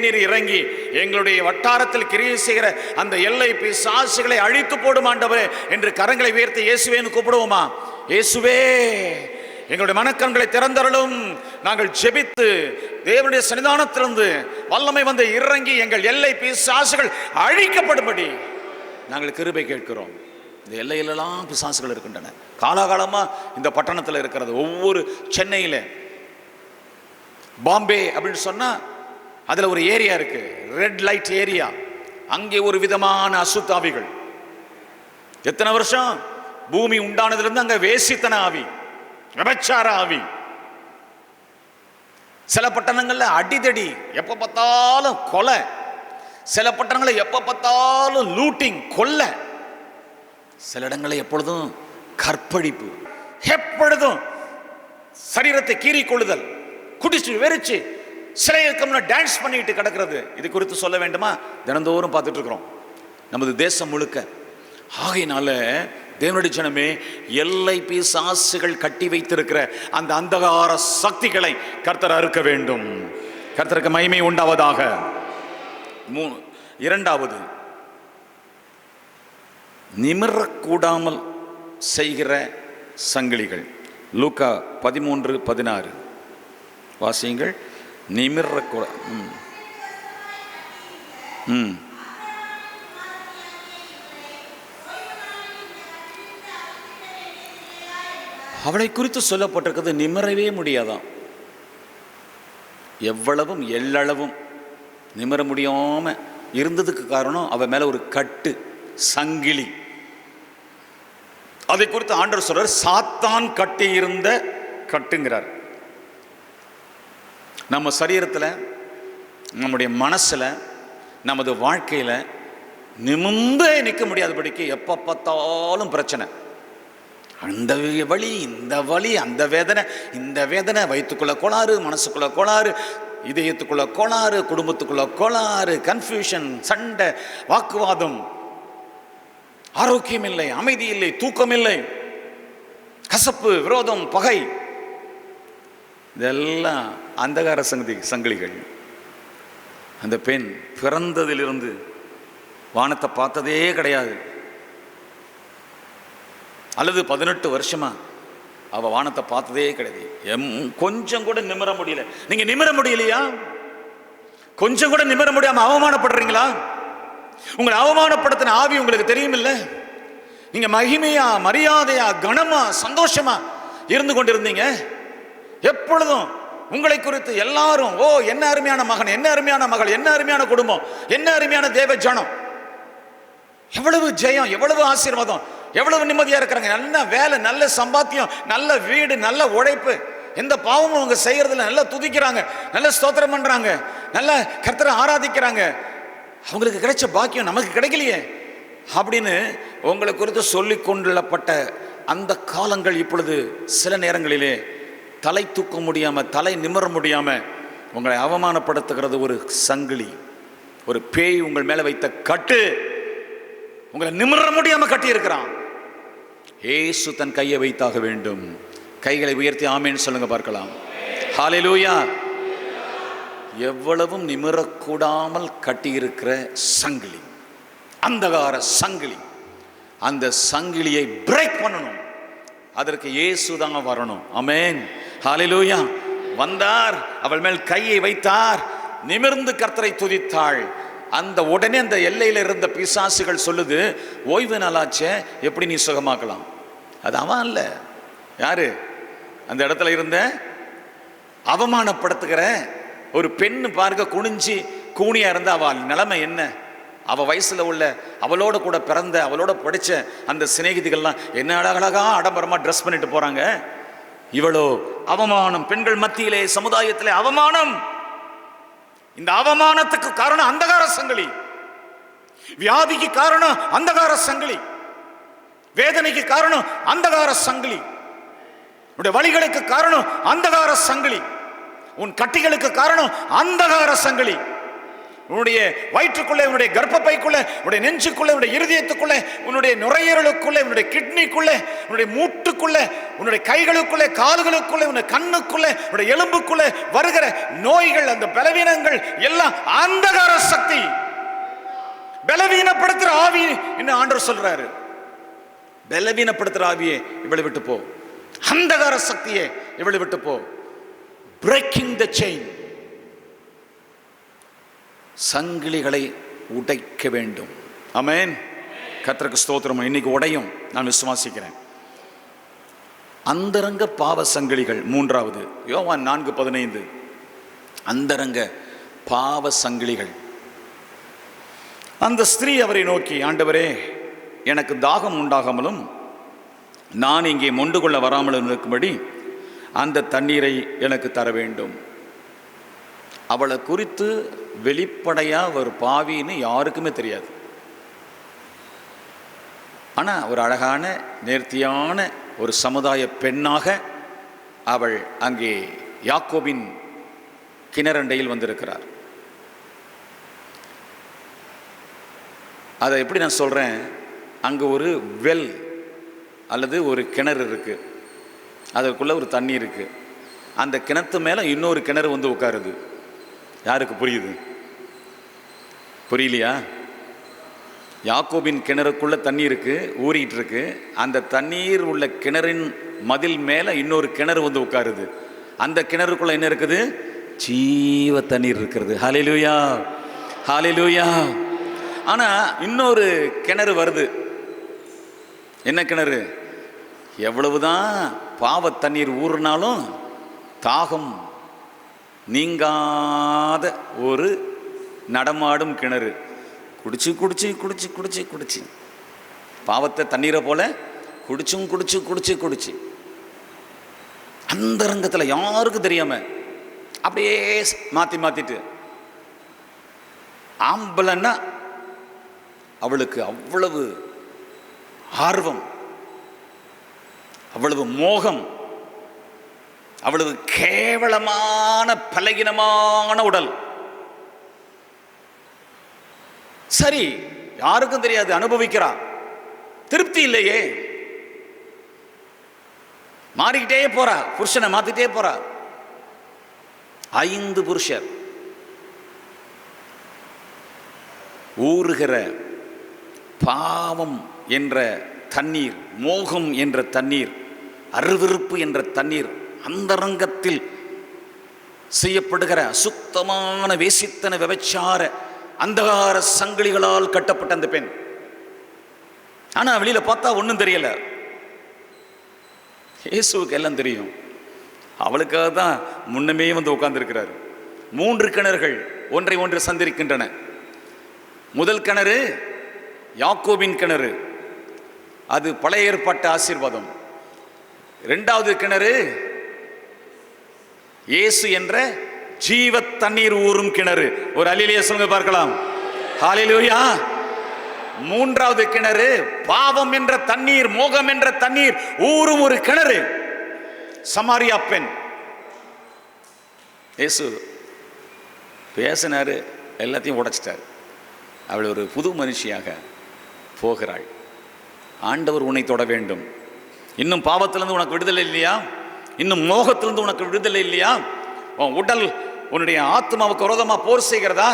நீர் இறங்கி எங்களுடைய வட்டாரத்தில் கிரியை செய்கிற அந்த எல்லை பிசாசுகளை அழித்து போடும் ஆண்டவரே என்று கரங்களை உயர்த்தி இயேசுவேன்னு கூப்பிடுவோமா? இயேசுவே, எங்களுடைய மனக்கண்களை திறந்தருளும். நாங்கள் ஜெபித்து தேவனுடைய சன்னிதானத்திலிருந்து வல்லமை வந்து இறங்கி எங்கள் எல்லை பிசாசுகள் அழிக்கப்படும்படி நாங்கள் கிருபை கேட்கிறோம். இந்த எல்லையிலெல்லாம் பிசாசுகள் இருக்கின்றன. காலாகாலமா இந்த பட்டணத்தில் இருக்கிறது. ஒவ்வொரு சென்னையில பாம்பே அப்படின்னு சொன்னா அதுல ஒரு ஏரியா இருக்கு, ரெட் லைட் ஏரியா. அங்கே ஒரு விதமான அசுத்தாவிகள். எத்தனை வருஷம் பூமி உண்டானதிலிருந்து அங்க வேசித்தன ஆவி, விபச்சார ஆவி. சில பட்டணங்கள்ல அடிதடி, எப்ப பார்த்தாலும் கொலை. சில பட்டணங்கள்ல எப்ப பார்த்தாலும் லூட்டிங், கொள்ளை. சில இடங்களில் எப்பொழுதும் கற்பழிப்பு, எப்பொழுதும் சரீரத்தை கீறி கொள்ளுதல், குடிச்சு வெறிச்சு சிலையக்கம்னு டான்ஸ் பண்ணிட்டு கிடக்கிறது. இது குறித்து சொல்ல வேண்டுமா? தினந்தோறும் பார்த்துட்டு இருக்கிறோம் நமது தேசம் முழுக்க. ஆகையினால தேவனுடைய ஜனமே, எல்லை பிசாசுகள் கட்டி வைத்திருக்கிற அந்த அந்தகார சக்திகளை கர்த்தர் அறுக்க வேண்டும். கர்த்தருக்கு மகிமை உண்டாவதாக. இரண்டாவது, நிமிரக்கூடாமல் செய்கிற சங்கிலிகள். லூக்கா 13:16 வாசியுங்கள். நிமிரக்கூட அவளை குறித்து சொல்லப்பட்டிருக்கிறது. நிமிரவே முடியாதான். எவ்வளவும் எள்ளளவும் நிமிர முடியாம இருந்ததுக்கு காரணம் அவ மேல ஒரு கட்டு, சங்கிலி. அதை குறித்து ஆண்டவர் சொல்றார், சாத்தான் கட்டி இருந்த கட்டுங்கிறார். நம்ம சரீரத்தில், நம்முடைய மனசுல, நமது வாழ்க்கையில நிமிர்ந்தே நிற்க முடியாதபடிக்கு எப்ப பார்த்தாலும் பிரச்சனை. அந்த வலி, இந்த வலி, அந்த வேதனை, இந்த வேதனை, வயிற்றுக்குள்ள கோளாறு, மனசுக்குள்ள கோளாறு, இதயத்துக்குள்ள கோளாறு, குடும்பத்துக்குள்ள கோளாறு, கன்ஃபியூஷன், சண்டை, வாக்குவாதம், ஆரோக்கியம் இல்லை, அமைதி இல்லை, தூக்கம் இல்லை, கசப்பு, விரோதம், பகை. இதெல்லாம் அந்தகார சங்கிலிகள். அந்த பெண் பிறந்ததிலிருந்து வானத்தை பார்த்ததே கிடையாது. அல்லது 18 வருஷமா அவ வானத்தை பார்த்ததே கிடையாது. கொஞ்சம் கூட நிமிர முடியல. நீங்க நிமிர முடியலையா? கொஞ்சம் கூட நிமிர முடியாம அவமானப்படுறீங்களா? உங்களை அவமானப்படுத்தின ஆவி உங்களுக்கு தெரியும் இல்ல? நீங்க மகிமையா, மரியாதையா, கனமா, சந்தோஷமா இருந்து கொண்டிருந்தீங்க. எப்பொழுதும் உங்களை குறித்து எல்லாரும், ஓ என்ன அருமையான மகன், என்ன அருமையான மகள், என்ன அருமையான குடும்பம், என்ன அருமையான தேவ ஜனம், எவ்வளவு ஜெயம், எவ்வளவு ஆசீர்வாதம், எவ்வளவு நிம்மதியா இருக்கிறாங்க, நல்ல வேலை, நல்ல சம்பாத்தியம், நல்ல வீடு, நல்ல உழைப்பு, எந்த பாவமும் அவங்க செய்யறதுல நல்லா துதிக்கிறாங்க, நல்ல ஸ்தோத்திரம் பண்றாங்க, நல்ல கர்த்தரை ஆராதிக்கிறாங்க. அவங்களுக்கு கிடைச்ச பாக்கியம் நமக்கு கிடைக்கலையே அப்படின்னு உங்களை குறித்து சொல்லிக் கொள்ளப்பட்ட அந்த காலங்கள் இப்பொழுது சில நேரங்களிலே தலை தூக்க முடியாம, தலை நிமிர முடியாம உங்களை அவமானப்படுத்துகிறது ஒரு சங்கிலி, ஒரு பேய் உங்கள் மேல வைத்த கட்டு. உங்களை நிமிர முடியாம கட்டி இருக்கிறான். இயேசு தன் கையை வைத்தாக வேண்டும். கைகளை உயர்த்தி ஆமேன்னு சொல்லுங்க பார்க்கலாம். ஹல்லேலூயா. எவ்வளவும் நிமிரக்கூடாமல் கட்டியிருக்கிற சங்கிலி, அந்தகார சங்கிலி. அந்த சங்கிலியை பிரேக் பண்ணணும். அதற்கு இயேசு தான் வரணும். ஆமென். ஹல்லேலூயா. வந்தார், அவள் மேல் கையை வைத்தார், நிமிர்ந்து கர்த்தரை துதித்தாள். அந்த உடனே அந்த எல்லையில் இருந்த பிசாசுகள் சொல்லுது, ஓய்வு நாளாச்சே, எப்படி நீ சுகமாக்கலாம்? அது அவன் அல்ல. யாரு? அந்த இடத்துல இருந்த அவமானப்படுத்துகிற ஒரு பெண்ணு பார்க்க குனிஞ்சி கூனியா இருந்த அவள் நிலைமை என்ன? அவ வயசுல உள்ள அவளோட கூட பிறந்த அவளோட படிச்ச அந்த சிநேகிதிகள்லாம் என்ன அழகழகா ஆடம்பரமா ட்ரெஸ் பண்ணிட்டு போறாங்க. இவளோ அவமானம், பெண்கள் மத்தியிலே சமுதாயத்திலே அவமானம். இந்த அவமானத்துக்கு காரணம் அந்தகார சங்கிலி, வியாதிக்கு காரணம் அந்தகார சங்கிலி, வேதனைக்கு காரணம் அந்தகார சங்கிலி, உன்னுடைய வலிகளுக்கு காரணம் அந்தகார சங்கிலி, உன் கட்டிகளுக்கு காரணம் அந்தகார சங்கிலி. உன்னுடைய வயிற்றுக்குள்ளே, உன்னுடைய கர்ப்பப்பைக்குள்ளே, உன்னுடைய நெஞ்சுக்குள்ளே, உன்னுடைய இருதயத்துக்குள்ளே, உன்னுடைய நுரையீரலுக்குள்ளே, உன்னுடைய கிட்னிக்குள்ளே, உன்னுடைய மூட்டுக்குள்ளே, உன்னுடைய கைகளுக்குள்ளே, கால்களுக்குள்ளே, உன்னுடைய கண்ணுக்குள்ளே, உன்னுடைய எலும்புக்குள்ளே வருகிற நோய்கள், அந்த பலவீனங்கள் எல்லாம் அந்தகார சக்தி. பலவீனப்படுத்துற ஆவி என்ன ஆண்டவர் சொல்றாரு? பலவீனப்படுத்துற ஆவியே இவளை விட்டு போ, அந்தகார சக்தியே இவளை விட்டு போ. Breaking the chain. சங்கிலிகளை உடைக்க வேண்டும். ஆமென். கர்த்தருக்கு ஸ்தோத்திரம். இன்னைக்கு உடையும், நான் விசுவாசிக்கிறேன். அந்தரங்க பாவ சங்கிலிகள். மூன்றாவது யோவான் 4:15. அந்தரங்க பாவ சங்கிலிகள். அந்த ஸ்திரீ அவரை நோக்கி, ஆண்டவரே, எனக்கு தாகம் உண்டாகாமலும் நான் இங்கே மொண்டு கொள்ள வராமலும் இருக்கும்படி அந்த தண்ணீரை எனக்கு தர வேண்டும். அவளை குறித்து வெளிப்படையா ஒரு பாவின்னு யாருக்குமே தெரியாது. ஆனா ஒரு அழகான நேர்த்தியான ஒரு சமுதாய பெண்ணாக அவள் அங்கே யாக்கோபின் கிணறண்டையில் வந்திருக்கிறார். அதை எப்படி நான் சொல்றேன்? அங்க ஒரு வெல் அல்லது ஒரு கிணறு இருக்கு, அதற்குள்ள ஒரு தண்ணி இருக்கு. அந்த கிணத்து மேல இன்னொரு கிணறு வந்து உட்காருது. யாருக்கு புரியுது? புரியலையா? யாக்கோபின் கிணறுக்குள்ள தண்ணி இருக்கு, ஊறிட்டு இருக்கு. அந்த தண்ணீர் உள்ள கிணறின் மதில் மேல இன்னொரு கிணறு வந்து உட்காருது. அந்த கிணறுக்குள்ள என்ன இருக்குது? ஜீவ தண்ணீர் இருக்கிறது. ஹல்லேலூயா, ஹல்லேலூயா. ஆனா இன்னொரு கிணறு வருது. என்ன கிணறு? எவ்வளவுதான் பாவ தண்ணீர் ஊறினாலும் தாகம் நீங்காத ஒரு நடமாடும் கிணறு. குடிச்சு குடிச்சு குடிச்சு குடிச்சு குடிச்சு பாவத்தை தண்ணீரை போல குடிச்சும் குடிச்சு குடிச்சு குடிச்சு அந்தரங்கத்தில் யாருக்கும் தெரியாம அப்படியே மாத்திட்டு, ஆம்பளைன்னா அவளுக்கு அவ்வளவு ஆர்வம், அவ்வளவு மோகம், அவ்வளவு கேவலமான பலகீனமான உடல். சரி, யாருக்கும் தெரியாது, அனுபவிக்கிறா. திருப்தி இல்லையே, மாறிக்கிட்டே போறா, புருஷனை மாத்திட்டே போறா. 5 புருஷர். ஊறுகிற பாவம் என்ற தண்ணீர், மோகம் என்ற தண்ணீர், அருவிருப்பு என்ற தண்ணீர், அந்தரங்கத்தில் செய்யப்படுகிற அசுத்தமான வேசித்தன விபச்சார அந்தகார சங்கிலிகளால் கட்டப்பட்ட அந்த பெண். ஆனா வெளியில பார்த்தா ஒன்றும் தெரியல. இயேசுவுக்கு எல்லாம் தெரியும். அவளுக்காக தான் முன்னமே வந்து உட்கார்ந்திருக்கிறார். 3 கிணறுகள் ஒன்றை ஒன்று சந்திருக்கின்றன. முதல் கிணறு யாக்கோபின் கிணறு, அது பழைய ஏற்பாட்டு ஆசீர்வாதம். 2வது கிணறு இயேசு என்ற ஜீவ தண்ணீர் ஊறும் கிணறு. ஒரு அல்லேலூயா சொல்லுங்க பார்க்கலாம். ஹல்லேலூயா. 3வது கிணறு பாவம் என்ற தண்ணீர், மோகம் என்ற தண்ணீர் ஊறும் ஒரு கிணறு. சமாரியா பெண். இயேசு பேசினாரு, எல்லாத்தையும் உடைச்சிட்டார். அவள் ஒரு புது மனுஷியாக, போகிறாள். ஆண்டவர் உன்னை தொட வேண்டும். இன்னும் பாவத்திலிருந்து உனக்கு விடுதலை இல்லையா? இன்னும் மோகத்திலிருந்து உனக்கு விடுதலை இல்லையா? உன் உடல் உன்னுடைய ஆத்மாவுக்கு விரோதமாக போர் செய்கிறதா?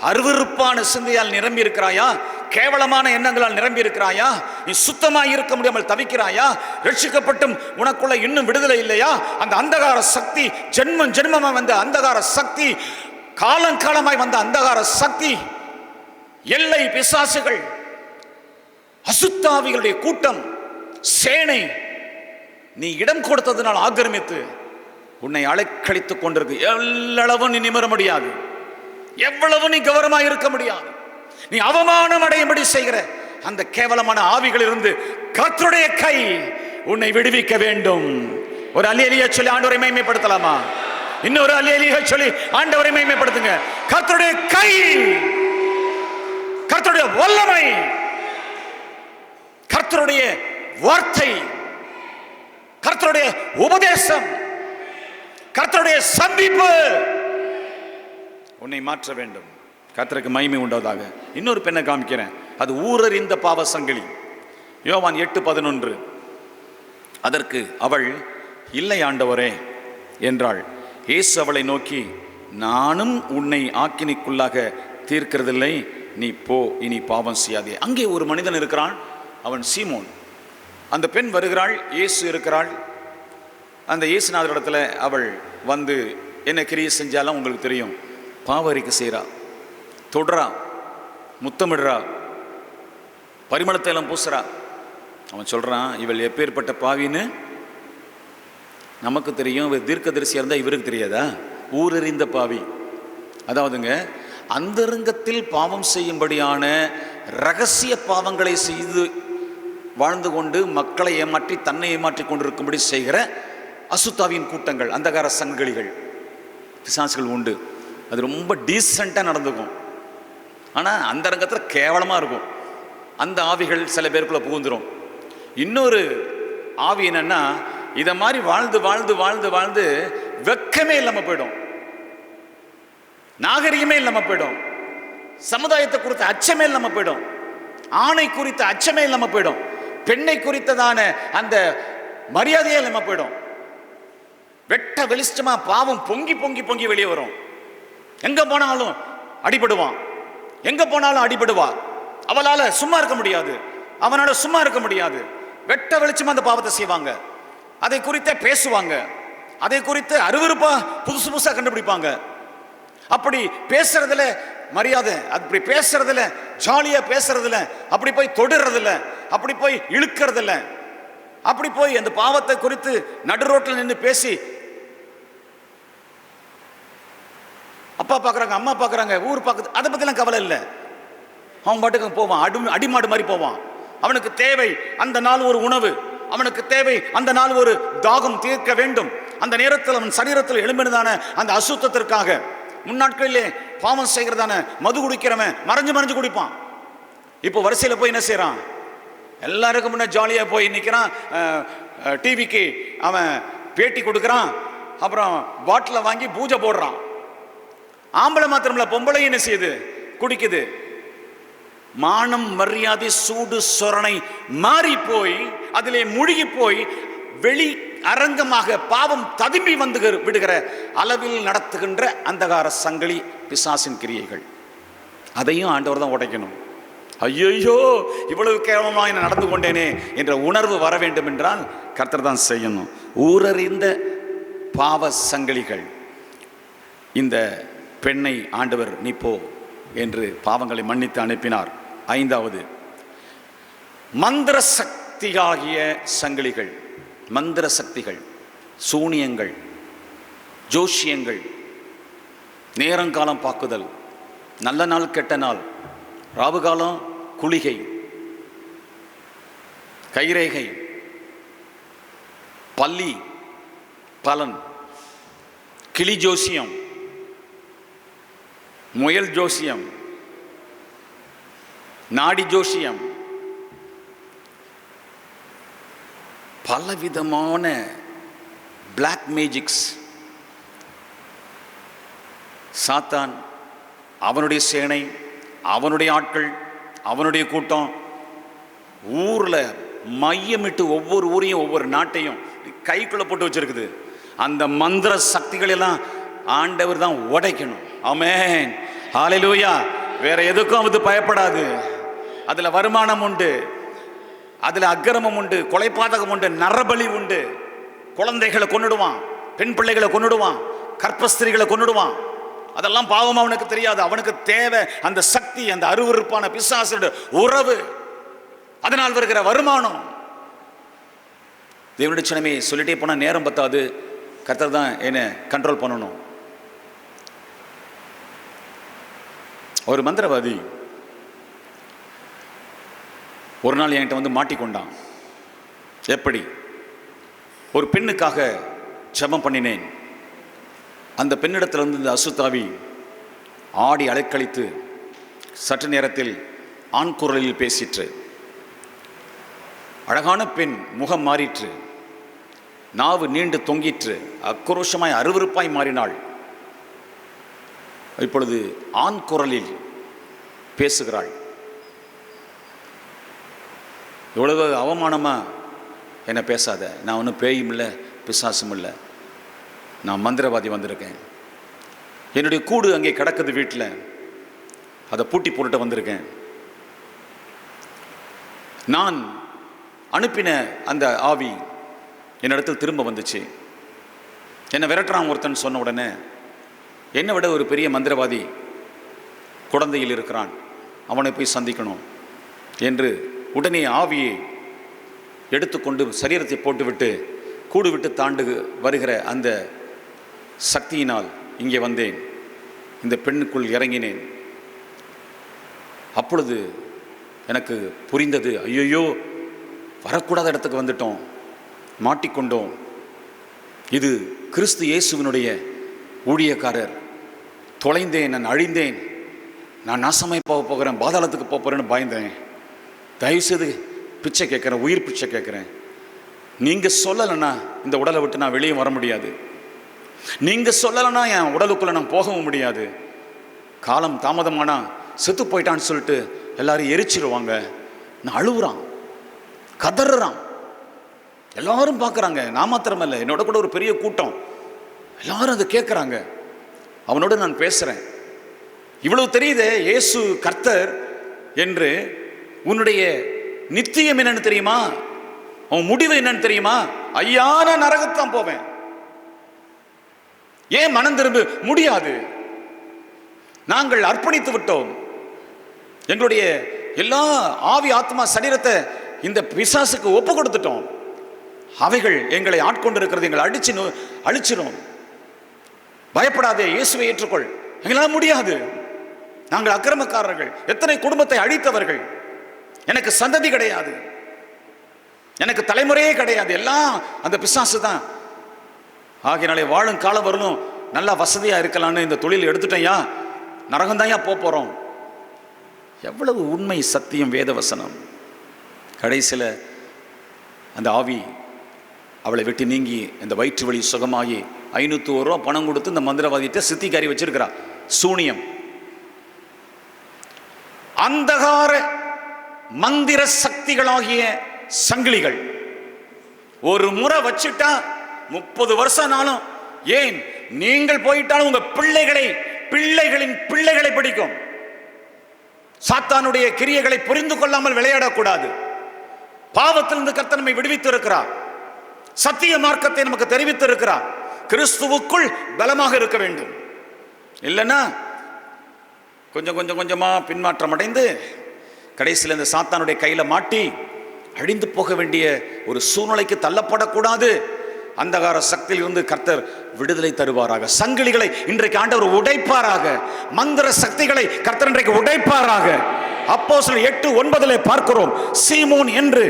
அருவருப்பான சிந்தையால் நிரம்பி இருக்கிறாயா? கேவலமான எண்ணங்களால் நிரம்பி இருக்கிறாயா? நீ சுத்தமாக இருக்க முடியாமல் தவிக்கிறாயா? ரட்சிக்கப்பட்டும் உனக்குள்ள இன்னும் விடுதலை இல்லையா? அந்த அந்தகார சக்தி, ஜென்மம் ஜென்மமாய் வந்த அந்தகார சக்தி, காலங்காலமாய் வந்த அந்தகார சக்தி, எல்லை பிசாசுகள், அசுத்தாவிகளுடைய கூட்டம், சேனை, நீ இடம் கொடுத்ததுனால் ஆக்கிரமித்து உன்னை அலைக்கழித்துக் கொண்டிருக்கு. எவ்வளவு நீ நிமிர முடியாது, எவ்வளவு நீ கௌரவமாக இருக்க முடியாது. நீ அவமானம் அடையும்படி செய்கிற அந்த கேவலமான ஆவிகளிலிருந்து கர்த்தருடைய கை உன்னை விடுவிக்க வேண்டும். ஒரு அல்லேலூயா சொல்லி ஆண்டவரை மகிமைப்படுத்தலாமா? இன்னொரு அல்லேலூயா சொல்லி ஆண்டவரை மகிமைப்படுத்துங்க. கர்த்தருடைய கை, கர்த்தருடைய வல்லமை, கர்த்தருடைய வார்த்தை, கர்த்தருடைய உபதேசம், கர்த்தருடைய சந்திப்பு உன்னை மாற்ற வேண்டும். கர்த்தருக்கு மகிமை உண்டாவதாக. இன்னொரு பெண்ணை காமிக்கிறேன். அது ஊரறிந்த பாவ சங்கிலி. யோவான் 8:11. அதற்கு அவள், இல்லை ஆண்டவரே என்றாள். இயேசு அவளை நோக்கி, நானும் உன்னை ஆக்கினைக்குள்ளாக தீர்க்கிறதில்லை, நீ போ, இனி பாவம் செய்யாதே. அங்கே ஒரு மனிதன் இருக்கிறான், அவன் சீமோன். அந்த பெண் வருகிறாள், இயேசு இருக்கிறாள். அந்த இயேசுநாதரிடத்துல அவள் வந்து என்ன கிரியை செஞ்சாலும் உங்களுக்கு தெரியும். பாவரிக்கு செய்கிறா, தொடுறா, முத்தமிடுறா, பரிமளத்தையெல்லாம் பூசுறா. அவன் சொல்கிறான், இவள் எப்பேற்பட்ட பாவின்னு நமக்கு தெரியும், இவர் தீர்க்கதரிசியாக இருந்தால் இவருக்கு தெரியாதா? ஊரறிந்த பாவி. அதாவதுங்க, அந்தரங்கத்தில் பாவம் செய்யும்படியான ரகசிய பாவங்களை செய்து வாழ்ந்து கொண்டு மக்களை ஏமாற்றி தன்னை ஏமாற்றி கொண்டிருக்கும்படி செய்கிற அசுத்தாவின் கூட்டங்கள், அந்தகார சங்கிலிகள், பிசாசுகள் உண்டு. அது ரொம்ப டீசெண்டாக நடந்துக்கும், ஆனால் அந்த ரங்கத்தில் கேவலமாக இருக்கும். அந்த ஆவிகள் சில பேருக்குள்ளே புகுந்துடும். இன்னொரு ஆவி என்னன்னா, இதை மாதிரி வாழ்ந்து வாழ்ந்து வாழ்ந்து வாழ்ந்து வெக்கமே இல்லாமல் போயிடும், நாகரிகமே இல்லாமல் போயிடும், சமுதாயத்தை குறித்த அச்சமே இல்லாமல் போயிடும், ஆணை குறித்த அச்சமே இல்லாமல் போயிடும், பெண்ணை குறித்ததான அந்த மரியாதையே இல்லாமல் போயிடும். வெட்ட வெளிச்சமா பாவம் பொங்கி பொங்கி பொங்கி வெளியே வரும். எங்க போனாலும் அடிபடுவான், எங்க போனாலும் அடிபடுவா. அவளால சும்மா இருக்க முடியாது, அவனால சும்மா இருக்க முடியாது. வெட்ட வெளிச்சமா அந்த பாவத்தை செய்வாங்க, அதை குறித்த பேசுவாங்க, அதை குறித்து அருவருப்பா புதுசு புதுசா கண்டுபிடிப்பாங்க. அப்படி பேசுறதுல மரியாதை, அப்படி பேசுறதுல ஜாலியா பேசுறதுல, அப்படி போய் தொடுறதுல, அப்படி போய் இழுக்கிறதுல, அப்படி போய் அந்த பாவத்தை குறித்து நடு ரோட்டில் நின்று பேசி அப்பா பார்க்குறாங்க, அம்மா பார்க்குறாங்க, ஊர் பார்க்குது, அதை பற்றிலாம் கவலை இல்லை. அவன் பாட்டுக்கு போவான், அடிமாடு மாதிரி போவான். அவனுக்கு தேவை அந்த நாள் ஒரு உணவு, அவனுக்கு தேவை அந்த நாள் ஒரு தாகம் தீர்க்க வேண்டும். அந்த நேரத்தில் அவன் சரீரத்தில் எழும்பினதான அந்த அசுத்தத்திற்காக முன்னாட்களிலே பாவம் செய்கிறதான மது குடிக்கிறவன் மறைஞ்சு மறைஞ்சு குடிப்பான். இப்போ வரிசையில் போய் என்ன செய்கிறான்? எல்லாருக்கும் முன்னே ஜாலியாக போய் நிற்கிறான், டிவிக்கு அவன் பேட்டி கொடுக்குறான், அப்புறம் பாட்டில் வாங்கி பூஜை போடுறான். ஆம்பளை மாத்திரமில்ல, பொம்பளை என்ன செய்யுது? குடிக்குது. மானம் மரியாதை சூடு சொரணை மாறி போய் அதிலே மூழ்கி போய் வெளி அரங்கமாக பாவம் ததும்பி வந்து விடுகிற அளவில் நடத்துகின்ற அந்தகார சங்கிலி பிசாசின் கிரியைகள். அதையும் ஆண்டவர் தான் உடைக்கணும். ஐயோ, இவ்வளவு கேவலமாக நான் நடந்து கொண்டேனே என்ற உணர்வு வர வேண்டும் என்றால் கர்த்தர் தான் செய்யணும். ஊரறிந்த பாவ சங்கிலிகள். இந்த பெண்ணை ஆண்டவர் நீ போ என்று பாவங்களை மன்னித்து அனுப்பினார். 5வது, மந்திர சக்தியாகிய சங்கிலிகள். மந்திர சக்திகள், சூனியங்கள், ஜோஷியங்கள், நேரங்காலம் பார்க்குதல், நல்ல நாள் கெட்ட நாள், ராவுகாலம், குளிகை, கைரேகை, பல்லி பலன், கிளி ஜோசியம், முயல் ஜோசியம், நாடி ஜோசியம், பலவிதமான பிளாக் மேஜிக்ஸ். சாத்தான், அவனுடைய சேனை, அவனுடைய ஆட்கள், அவனுடைய கூட்டம் ஊரில் மையமிட்டு ஒவ்வொரு ஊரையும் ஒவ்வொரு நாட்டையும் கைக்குள்ளே போட்டு வச்சிருக்குது. அந்த மந்திர சக்திகளெல்லாம் ஆண்டவர் தான் உடைக்கணும். ஆமென், ஹல்லேலூயா. வேற எதுக்கும் அது பயப்படாது. அதில் வருமானம் உண்டு, அதில் அக்கிரமம் உண்டு, கொலைபாதகம் உண்டு, நரபலி உண்டு. குழந்தைகளை கொன்னுடுவான், பெண் பிள்ளைகளை கொன்னுடுவான், கற்பஸ்திரிகளை கொன்னுடுவான். அதெல்லாம் பாவம் அவனுக்கு தெரியாது. அவனுக்கு தேவை அந்த சக்தி, அந்த அருவருப்பான பிசாசோட உறவு, அதனால் வருகிற வருமானம். தேவனுடைய சினமே சொல்லிட்டே போனால் நேரம் பத்தாது. கர்த்தர் தான் என்னை கண்ட்ரோல் பண்ணணும். ஒரு மந்திரவாதி ஒரு நாள் என்கிட்ட வந்து மாட்டிக்கொண்டான். எப்படி? ஒரு பெண்ணுக்காக ஜெபம் பண்ணினேன். அந்த பெண்ணிடத்தில் வந்து இந்த அசுத்தாவி ஆடி அலைக்கழித்து சற்று நேரத்தில் ஆண் குரலில் பேசிற்று. அழகான பெண் முகம் மாறிற்று, நாவு நீண்டு தொங்கிற்று, ஆக்ரோஷமாய் அருவருப்பாய் மாறினாள். இப்பொழுது ஆண் குரலில் பேசுகிறாள். இவ்வளவு அவமானமா என்ன பேசாத, நான் ஒன்றும் பேயும் இல்லை பிசாசும் இல்லை, நான் மந்திரவாதி வந்திருக்கேன். என்னுடைய கூடு அங்கே கிடக்குது வீட்டில், அதை பூட்டி போட்டுட்டு வந்திருக்கேன். நான் அனுப்பின அந்த ஆவி என்னிடத்தில் திரும்ப வந்துச்சு. என்னை விரட்டுறான் ஒருத்தன் சொன்ன உடனே, என்னை விட ஒரு பெரிய மந்திரவாதி குழந்தையில் இருக்கிறான், அவனை போய் சந்திக்கணும் என்று உடனே ஆவியை எடுத்துக்கொண்டு சரீரத்தை போட்டுவிட்டு கூடு விட்டு தாண்டு வருகிற அந்த சக்தியினால் இங்கே வந்தேன். இந்த பெண்ணுக்குள் இறங்கினேன். அப்பொழுது எனக்கு புரிந்தது, ஐயோ வரக்கூடாத இடத்துக்கு வந்துட்டோம், மாட்டிக்கொண்டோம். இது கிறிஸ்து இயேசுவினுடைய ஊழியக்காரர். தொலைந்தேன், நான் அழிந்தேன், நான் நாசமாய் போக போகிறேன், பாதாளத்துக்கு போகிறேன்னு பயந்தேன். தயவுசெய்து பிச்சை கேட்குறேன், உயிர் பிச்சை கேட்குறேன். நீங்கள் சொல்லலைன்னா இந்த உடலை விட்டு நான் வெளியே வர முடியாது. நீங்கள் சொல்லலைன்னா என் உடலுக்குள்ளே நான் போகவும் முடியாது. காலம் தாமதமானா செத்து போயிட்டான்னு சொல்லிட்டு எல்லாரும் எரிச்சிருவாங்க. நான் அழுகுறான், கதறான். எல்லாரும் பார்க்குறாங்க. நான் மாத்திரமல்ல, என்னோட கூட ஒரு பெரிய கூட்டம், எல்லாரும் அதை கேட்குறாங்க. அவனோட நான் பேசுகிறேன். இவ்வளவு தெரியுதே இயேசு கர்த்தர் என்று. உன்னுடைய நித்தியம் என்னன்னு தெரியுமா? உன் முடிவு என்னன்னு தெரியுமா? ஐயா, நான் நரகத்தான் போவேன். ஏன் மனம் திரும்ப முடியாது? நாங்கள் அர்ப்பணித்து விட்டோம். எங்களுடைய எல்லா ஆவி ஆத்மா சரீரத்தை இந்த பிசாசுக்கு ஒப்பு கொடுத்துட்டோம். அவைகள் எங்களை ஆட்கொண்டு இருக்கிறது, எங்களை அழிச்சிடும். பயப்படாதே, இயேசுவை ஏற்றுக்கொள். எங்களால் முடியாது. நாங்கள் அக்கிரமக்காரர்கள், எத்தனை குடும்பத்தை அழித்தவர்கள். எனக்கு சந்ததி கிடையாது, எனக்கு தலைமுறையே கிடையாது, எல்லாம் அந்த பிசாசு தான். ஆகையினாலே வாழும் காலம் வரலும் நல்லா வசதியாக இருக்கலான்னு இந்த தொழில் எடுத்துட்டேயா, நரகந்தாயா போகிறோம். எவ்வளவு உண்மை சத்தியம் வேதவசனம். கடைசியில் அந்த ஆவி அவளை விட்டு நீங்கி இந்த வயிற்று வலி சுகமாகி 501 ரூபா பணம் கொடுத்து இந்த மந்திரவாதிட்ட சித்திக்காரி வச்சிருக்கிறா. சூனியம், அந்தகார மந்திர சக்திகளாகிய சங்கிலிகள் ஒரு முறை வச்சுட்டா 30 வருஷம்னாலும், ஏன் நீங்கள் போயிட்டாலும் உங்க பிள்ளைகளின் பிள்ளைகளை பிடிக்கும். சாத்தானுடைய கிரியைகளை புரிந்து கொள்ளாமல் விளையாடக்கூடாது. பாவத்திலிருந்து கர்த்தர் நம்மை விடுவித்து இருக்கிறார். சத்திய மார்க்கத்தை நமக்கு தெரிவித்து இருக்கிறார். கிறிஸ்துவுக்குள் பலமாக இருக்க வேண்டும். இல்லைன்னா கொஞ்சமா பின்மாற்றம் அடைந்து கடைசியில் இந்த சாத்தானுடைய கையில மாட்டி அழிந்து போக வேண்டிய ஒரு சூழ்நிலைக்கு தள்ளப்படக்கூடாது. அந்தகார சக்தியில் இருந்து கர்த்தர் விடுதலை தருவாராக. சங்கிலிகளை இன்றைக்கு ஆண்டவர் உடைப்பாராக. மந்திர சக்திகளை கர்த்தர் இன்றைக்கு உடைப்பாராக. அப்போஸ்தலர் 8:9 பார்க்கிறோம். சீமோன் என்று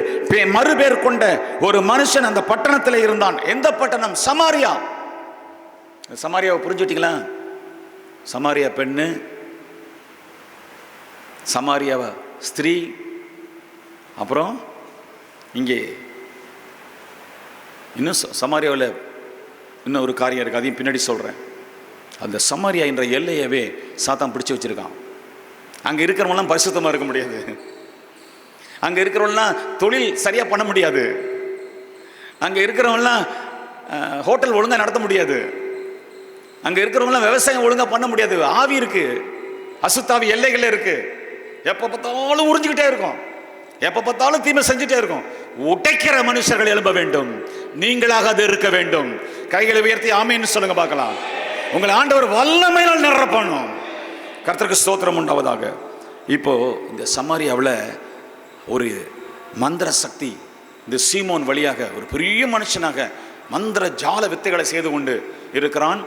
மறுபேர் கொண்ட ஒரு மனுஷன் அந்த பட்டணத்தில் இருந்தான். எந்த பட்டணம்? சமாரியா. சமாரியாவை புரிஞ்சுட்டீங்களா? சமாரியா பெண்ணு, சமாரியா ஸ்திரீ. அப்புறம் இங்கே இன்னும் சமாரியாவில் இன்னும் ஒரு காரியம் இருக்குது, அதையும் பின்னாடி சொல்கிறேன். அந்த சமாரியா என்ற எல்லையவே சாத்தான் பிடிச்சி வச்சுருக்கான். அங்கே இருக்கிறவங்களாம் பரிசுத்தமாக இருக்க முடியாது. அங்கே இருக்கிறவங்களாம் தொழில் சரியாக பண்ண முடியாது. அங்கே இருக்கிறவங்களாம் ஹோட்டல் ஒழுங்காக நடத்த முடியாது. அங்கே இருக்கிறவங்களாம் விவசாயம் ஒழுங்காக பண்ண முடியாது. ஆவி இருக்கு, அசுத்தாவி எல்லைகள் இருக்கு. எப்போ பார்த்தாலும் உறிஞ்சிக்கிட்டே இருக்கும், எப்போ பார்த்தாலும் தீமை செஞ்சுட்டே இருக்கும். உடைக்கிற மனுஷர்கள் எழும்ப வேண்டும். நீங்களாக அது இருக்க வேண்டும். கைகளை உயர்த்தி ஆமேன்னு சொல்லுங்க பார்க்கலாம். உங்களை ஆண்டவர் வல்லமையால் நிரப்பணும். கர்த்தருக்கு ஸ்தோத்திரம் உண்டாவதாக. இப்போ இந்த சமாரியாவில் ஒரு மந்திர சக்தி இந்த சீமோன் வழியாக ஒரு பெரிய மனுஷனாக மந்திர ஜால வித்தைகளை செய்து கொண்டு இருக்கிறான்.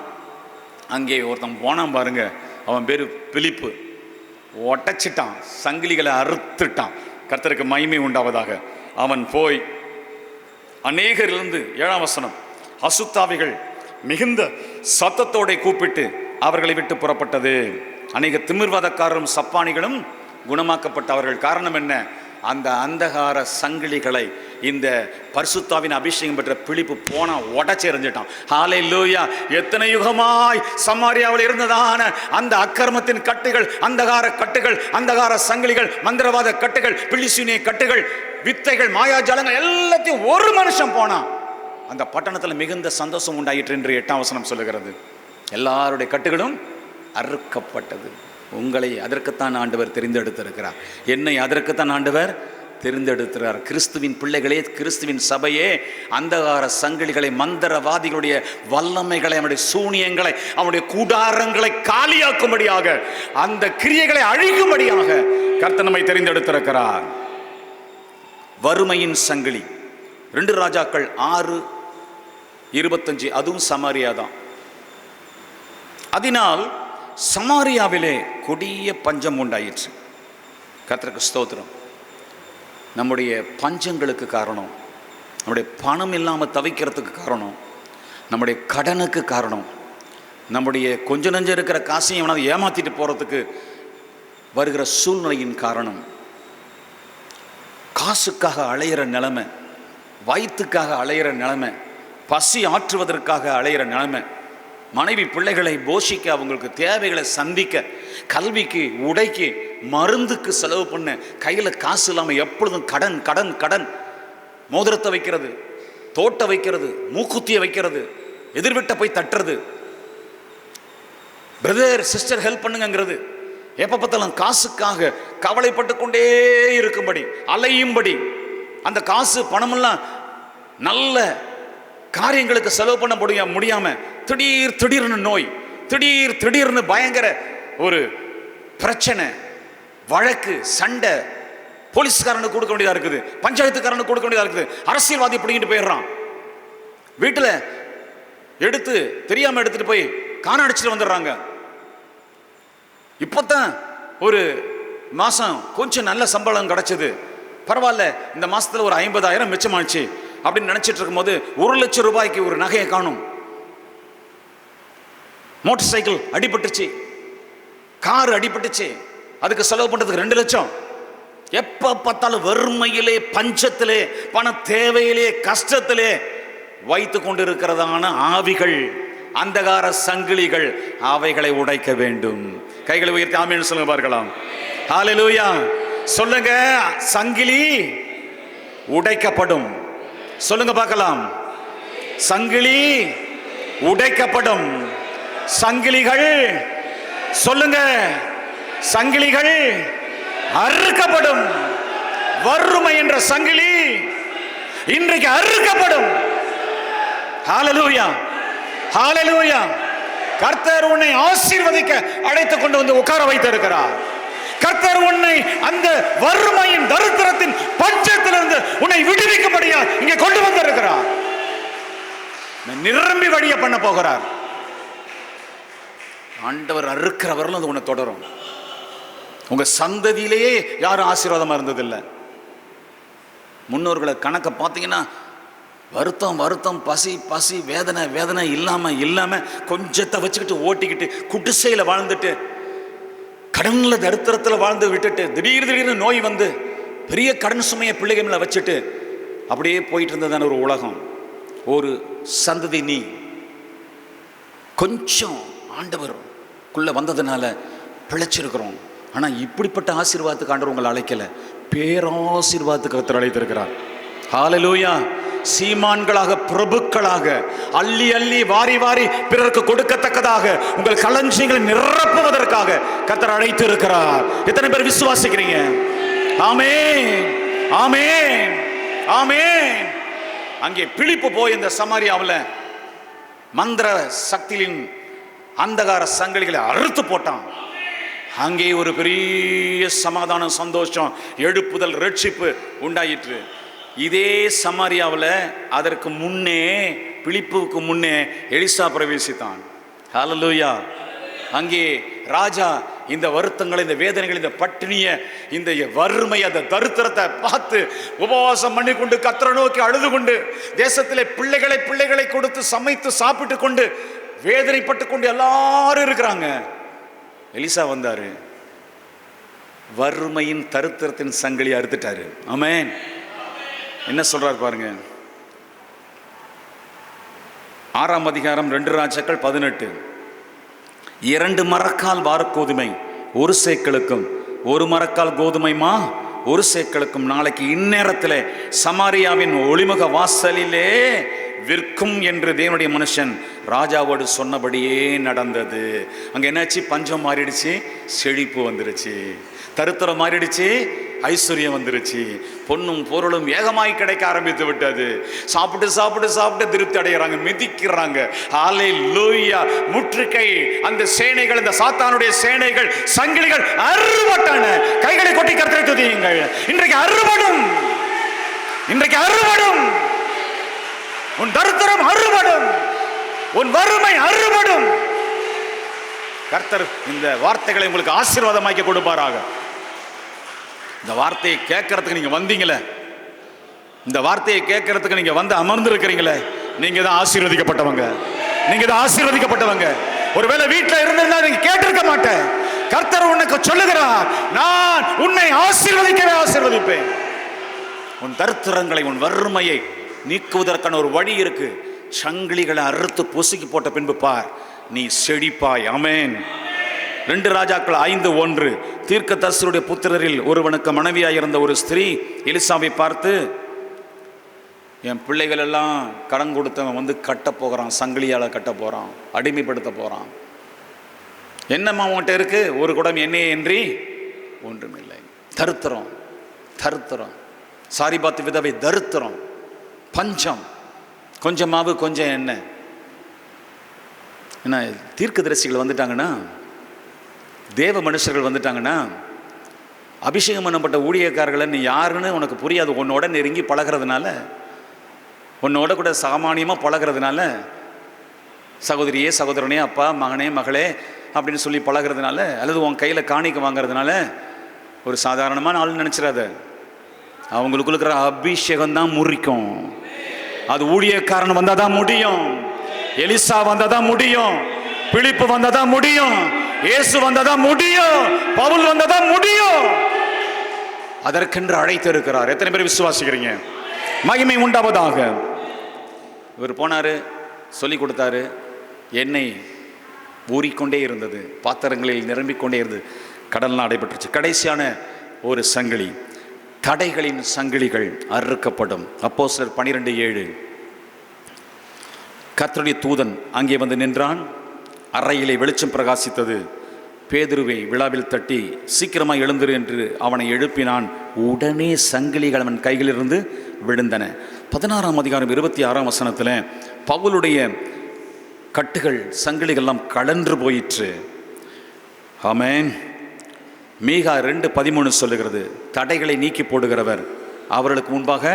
அங்கே ஒருத்தன் போனான் பாருங்க, அவன் பேரு பிலிப்பு. ஒட்டச்சிட்டான், சங்கிலிகளை அறுத்துட்டான். கர்த்தருக்கு மகிமை உண்டாவதாக. அவன் போய் அநேகரிலிருந்து 7ஆம் வசனம், அசுத்தாவிகள் மிகுந்த சத்தத்தோட கூப்பிட்டு அவர்களை விட்டு புறப்பட்டது. அநேக திமிர்வாதக்காரரும் சப்பானிகளும் குணமாக்கப்பட்டவர்கள். காரணம் என்ன? அந்த அந்தகார சங்கிலிகளை இந்த பரிசுத்தாவின் அபிஷேகம் பெற்ற பிலிப்பு போனா உடைச்சு எறிஞ்சிட்டான். ஹல்லேலூயா. எத்தனை யுகமாய் சமாரியாவில் இருந்ததான அந்த அக்கிரமத்தின் கட்டுகள், அந்தகார கட்டுகள், அந்தகார சங்கிலிகள், மந்திரவாத கட்டுகள், பிலிஸ்தீனிய கட்டுகள், வித்தைகள், மாயாஜாலங்கள் எல்லாத்தையும் ஒரு மனுஷன் போனான். அந்த பட்டணத்தில் மிகுந்த சந்தோஷம் உண்டாயிற்று என்று 8ஆம் வசனம் சொல்லுகிறது. எல்லாருடைய கட்டுகளும் அறுக்கப்பட்டது. உங்களை அதற்குத்தான் ஆண்டவர் தெரிந்தெடுத்திருக்கிறார். என்னை அதற்குத்தான் ஆண்டவர் தெரிந்தெடுக்கிறார். கிறிஸ்துவின் பிள்ளைகளே, கிறிஸ்துவின் சபையே, அந்தகார சங்கிலிகளை, மந்திரவாதிகளுடைய வல்லமைகளை, அவனுடைய சூனியங்களை, அவனுடைய கூடாரங்களை காலியாக்கும்படியாக, அந்த கிரியைகளை அழிக்கும்படியாக கர்த்தர் நம்மை தெரிந்தெடுத்திருக்கிறார். வறுமையின் சங்கிலி 2 ராஜாக்கள் 6:25, அதுவும் சமாரியா தான். அதனால் சமாரியாவிலே கொடிய பஞ்சம் உண்டாயிற்று. கர்த்தருக்கு ஸ்தோத்திரம். நம்முடைய பஞ்சங்களுக்கு காரணம், நம்முடைய பணம் இல்லாமல் தவிக்கிறதுக்கு காரணம், நம்முடைய கடனுக்கு காரணம், நம்முடைய கொஞ்ச நஞ்சம் இருக்கிற காசையும் எவனாவது ஏமாத்திட்டு போகிறதுக்கு வருகிற சூழ்நிலையின் காரணம், காசுக்காக அலையிற நிலைமை, வயிற்றுக்காக அலையிற நிலைமை, பசி ஆற்றுவதற்காக அலையிற நிலைமை, மனைவி பிள்ளைகளை போஷிக்க, அவங்களுக்கு தேவைகளை சந்திக்க, கல்விக்கு, உடைக்கு, மருந்துக்கு செலவு பண்ண கையில் காசு இல்லாமல் எப்பொழுதும் கடன் கடன் கடன், மோதிரத்தை வைக்கிறது, தோட்டை வைக்கிறது, மூக்குத்தியை வைக்கிறது, எதிர்விட்ட போய் தட்டுறது, பிரதர் சிஸ்டர் ஹெல்ப் பண்ணுங்கிறது, எப்போ பார்த்தாலும் காசுக்காக கவலைப்பட்டு கொண்டே இருக்கும்படி, அலையும்படி, அந்த காசு பணமெல்லாம் நல்ல காரியங்களுக்கு செலவு பண்ண முடியாம திடீர்னு நோய், திடீர்னு பயங்கர ஒரு பிரச்சனை, வழக்கு, சண்டை, போலீஸ்காரனுக்கு கொடுக்க வேண்டியதா இருக்குது, பஞ்சாயத்துக்காரனுக்கு கொடுக்க வேண்டியதா இருக்குது, அரசியல்வாதி பிடிக்கிட்டு போயிடுறான், வீட்டில் எடுத்து தெரியாம எடுத்துட்டு போய் காண அடிச்சுட்டு வந்துடுறாங்க. இப்போதான் ஒரு மாசம் கொஞ்சம் நல்ல சம்பளம் கிடைச்சது, பரவாயில்ல இந்த மாசத்துல ஒரு 50,000 மிச்சமாச்சு அப்படின்னு நினைச்சிட்டு இருக்கும்போது 1,00,000 ரூபாய்க்கு ஒரு நகையை காணும், மோட்டார் சைக்கிள் அடிபட்டுச்சு, கார் அடிபட்டுச்சு, அதுக்கு செலவு பண்றதுக்கு 2 லட்சம். எப்ப பார்த்தாலும் வறுமையிலே, பஞ்சத்திலே, பண தேவையிலே, கஷ்டத்திலே வைத்து கொண்டிருக்கிறதான ஆவிகள், அந்தகார சங்கிலிகள், அவைகளை உடைக்க வேண்டும். கைகளை உயர்த்தி ஆமென் சொல்லுங்க பார்க்கலாம். ஹல்லேலூயா சொல்லுங்க. சங்கிலி உடைக்கப்படும். சொல்லுங்க பார்க்கலாம். சங்கிலி உடைக்கப்படும். சங்கிலிகள் சொல்லுங்க, சங்கிலிகள் அறுக்கப்படும். வறுமை என்ற சங்கிலி இன்றைக்கு அறுக்கப்படும். ஹல்லேலூயா ஹல்லேலூயா. கர்த்தர் உன்னை ஆசீர்வதிக்க அழைத்துக் கொண்டு வந்து உட்கார வைத்திருக்கிறார். கர்த்தர் உன்னை அந்த வறுமையின், தரித்திரத்தின், பஞ்சத்திலிருந்து உன்னை விடுவிக்கும்படியா இங்கே கொண்டு வந்திருக்கிறார். நிரம்பி வழிய பண்ண போகிறார். ஆண்டவர் அறுக்கிறவர்களும் அது உன்னை தொடரும். உங்க சந்ததியிலேயே யாரும் ஆசீர்வாதமா இருந்ததில்லை. முன்னோர்களை கணக்க பார்த்தீங்கன்னா வருத்தம் வருத்தம், பசி பசி, வேதனை வேதனை, இல்லாம கொஞ்சத்தை வச்சுக்கிட்டு ஓட்டிக்கிட்டு குடிசையில வாழ்ந்துட்டு, கடன்ல தரித்திரத்தில் வாழ்ந்து விட்டுட்டு, திடீர்னு நோய் வந்து பெரிய கடன் சுமையை பிள்ளைகளை வச்சுட்டு அப்படியே போயிட்டு இருந்ததான ஒரு உலகம், ஒரு சந்ததி. நீ கொஞ்சம் ஆண்டவருக்குள்ள வந்ததுனால பிழைச்சிருக்கிறோம். ஆனால் இப்படிப்பட்ட ஆசீர்வாதத்துக்கு ஆண்டவர் உங்களை அழைக்கலை. பேராசீர்வாதத்துக்கு கர்த்தர் அழைத்திருக்கிறார். ஹல்லேலூயா. சீமான்களாக, பிரபுக்களாக, அள்ளி அள்ளி வாரி வாரி பிறருக்கு கொடுக்கத்தக்கதாக உங்கள் களஞ்சியங்களை நிரப்புவதற்காக கர்த்தர் அழைத்து இருக்கிறார். எத்தனை பேர் விசுவாசிக்கிறீங்க? ஆமென், ஆமென், ஆமென். அங்கே பிலிப்பு போய் இந்த சமாரியாவில் மந்திர சக்தியின் அந்தகார சங்கிலிகளை அறுத்து போட்டான். அங்கே ஒரு பெரிய சமாதானம், சந்தோஷம், எழுப்புதல், ரட்சிப்பு உண்டாயிற்று. இதே சமாரியாவில் அதற்கு முன்னே, பிலிப்புவுக்கு முன்னே எலிசா பிரவேசித்தான். ஹல்லேலூயா. அங்கே ராஜா இந்த வருத்தங்களை, இந்த வேதனைகள், இந்த பட்டினியை, இந்த வறுமை, அந்த தரித்திரத்தை பார்த்து உபவாசம் பண்ணி கொண்டு கர்த்தரை நோக்கி அழுது கொண்டு, தேசத்திலே பிள்ளைகளை கொடுத்து சமைத்து சாப்பிட்டு கொண்டு வேதனைப்பட்டு கொண்டு எல்லாரும் இருக்கிறாங்க. எலிசா வந்தாரு, வறுமையின் தரித்திரத்தின் சங்கிலி அறுத்துட்டாரு. ஆமென். என்ன சொல்றாரு பாருங்க. 6ஆம் அதிகாரம் 2 ராஜாக்கள் 18. 2 மரக்கால் வாரக்கோதுமை 1 சேக்கலுக்கும், 1 மரக்கால் கோதுமை மா 1 சேக்கலுக்கும் நாளைக்கு இந்நேரத்தில் சமாரியாவின் ஒளிமுக வாசலிலே விற்கும் என்று தேவனுடைய மனுஷன் ராஜாவோடு சொன்னபடியே நடந்தது. அங்க என்னாச்சு? பஞ்சம் மாறிடுச்சு, செழிப்பு வந்துருச்சு. தரித்திரம் மாறிடுச்சு, ஐஸ்வர்யம் வந்துருச்சு. பொன்னும் பொருளும் ஏகமாய் கிடைக்க ஆரம்பித்து விட்டது. சாப்பிட்டு சாப்பிட்டு சாப்பிட்டு திருப்தி அடைகிறாங்க, மிதிக்கிறாங்க. ஹல்லேலூயா. முற்றுகை, அந்த சேனைகள், இந்த சாத்தானுடைய சேனைகள், சங்கிலிகள் அறுபட்டன. கைகளை கொட்டி கர்த்தரை துதியுங்கள். இன்றைக்கு அறுபடும், இன்றைக்கு அறுபடும். உன் தரித்திரம் அறுபடும், உன் வறுமை அறுபடும். கர்த்தர் இந்த வார்த்தைகளை உங்களுக்கு ஆசீர்வாதமாக்கி கொடுப்பாராக. இந்த வார்த்தையை கேட்கறதுக்கு நீங்க வந்தீங்களே, இந்த வார்த்தையை கேட்கறதுக்கு நீங்க வந்து அமர்ந்து இருக்கிறீங்களே, நீங்க தான் ஆசீர்வதிக்கப்பட்டவங்க. நீங்க தான் ஆசீர்வதிக்கப்பட்டவங்க. ஒருவேளை வீட்டில் இருந்திருந்தா நீங்க கேட்டிருக்க மாட்டேன். கர்த்தர் உனக்கு சொல்லுகிறார், நான் உன்னை ஆசீர்வதிக்கவே ஆசீர்வதிப்பேன். உன் தரித்திரங்களை, உன் வறுமையை நீக்குவதற்கான ஒரு வழி இருக்கு. சங்கிலிகளை அறுத்து பொசுக்கி போட்ட பின்பு பார், நீ செழிப்பாய். ஆமென். 2 ராஜாக்கள் 5:1. தீர்க்கதரிசியுடைய புத்திரரில் ஒருவனுக்கு மனைவியாயிருந்த ஒரு ஸ்திரீ எலிசாவை பார்த்து, என் பிள்ளைகள் எல்லாம் கடன் கொடுத்தவன் வந்து கட்ட போகிறான், சங்கிலியால் கட்ட போகிறான், அடிமைப்படுத்த போகிறான். என்னம்மா உன்கிட்ட இருக்கு? ஒரு குடம் எண்ணெய் என்று ஒன்றுமில்லை. தரித்திரம், தரித்திரம். சாரிபாத் விதவை தரித்திரம், பஞ்சம், கொஞ்சம் மாவு கொஞ்சம் எண்ணெய். என்ன தீர்க்கதரிசிகள் வந்துட்டாங்கன்னா, தேவ மனுஷர்கள் வந்துட்டாங்கன்னா, அபிஷேகம் பண்ணப்பட்ட ஊழியக்காரர்களை நீ யாருன்னு உனக்கு புரியாது. உன்னோட நெருங்கி பழகிறதுனால, உன்னோட கூட சாமானியமாக பழகிறதுனால, சகோதரியே சகோதரனே, அப்பா மகனே மகளே அப்படின்னு சொல்லி பழகிறதுனால, அல்லது உன் கையில் காணிக்க வாங்கிறதுனால ஒரு சாதாரணமான ஆள் நினச்சிடாத. அவங்களுக்கு இருக்கிற அபிஷேகம் தான் முறிக்கும். அது ஊழியக்காரன் வந்தால் தான் முடியும். எலிசா வந்தால் தான் முடியும். பிலிப்பு வந்தால் தான் முடியும். இயேசு வந்தால் தான் முடியும். பவுல் வந்தால் தான் முடியும். அதற்கென்று அழைத்து இருக்கிறார். எத்தனை பேர் விசுவாசிக்கிறீங்க? மகிமை உண்டாவதாக. இவர் போனாரு, சொல்லி கொடுத்தாரு. எண்ணெய் ஊறிக்கொண்டே இருந்தது, பாத்திரங்களில் நிரம்பிக்கொண்டே இருந்தது. கடல்லாம் அடைபட்டுருச்சு. கடைசியான ஒரு சங்கிலி, தடைகளின் சங்கிலிகள் அறுக்கப்படும். அப்போஸ்தலர் 12:7. கர்த்தருடைய தூதன் அங்கே வந்து நின்றான். அறையிலே வெளிச்சம் பிரகாசித்தது. பேதுருவை விழாவில் தட்டி, சீக்கிரமாக எழுந்திரு என்று அவனை எழுப்பினான். உடனே சங்கிலிகள் அவன் கைகளிலிருந்து விழுந்தன. 16ஆம் அதிகாரம் 26ஆம் வசனத்தில் பவுலுடைய கட்டுகள், சங்கிலிகள்லாம் கழன்று போயிற்று. ஆமென். மீகா 2:13 சொல்லுகிறது, தடைகளை நீக்கி போடுகிறவர் அவர்களுக்கு முன்பாக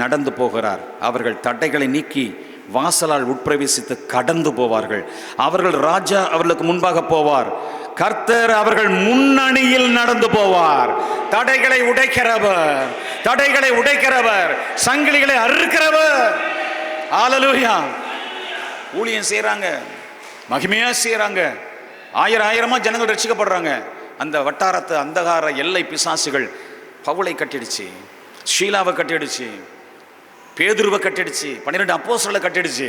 நடந்து போகிறார். அவர்கள் தடைகளை நீக்கி வாசலால் உட்பிரவேசித்து கடந்து போவார்கள். அவர்கள் ராஜா அவர்களுக்கு முன்பாக போவார். கர்த்தர் அவர்கள் முன்னணியில் நடந்து போவார். தடைகளை உடைக்கிறவர், தடைகளை உடைக்கிறவர், சங்கிலிகளை அறுக்கிறவர். ஹல்லேலூயா. ஊழியம் செய்யறாங்க, மகிமையா செய்யறாங்க. ஆயிரமா ஜனங்கள் ரட்சிக்கப்படுறாங்க. அந்த வட்டாரத்து அந்தகார எல்லை பிசாசுகள் பவுலை கட்டிடுச்சு, ஷீலாவை கட்டிடுச்சு, பேதுருவை கட்டிடுச்சு, 12 அப்போஸ்தலரை கட்டிடுச்சு.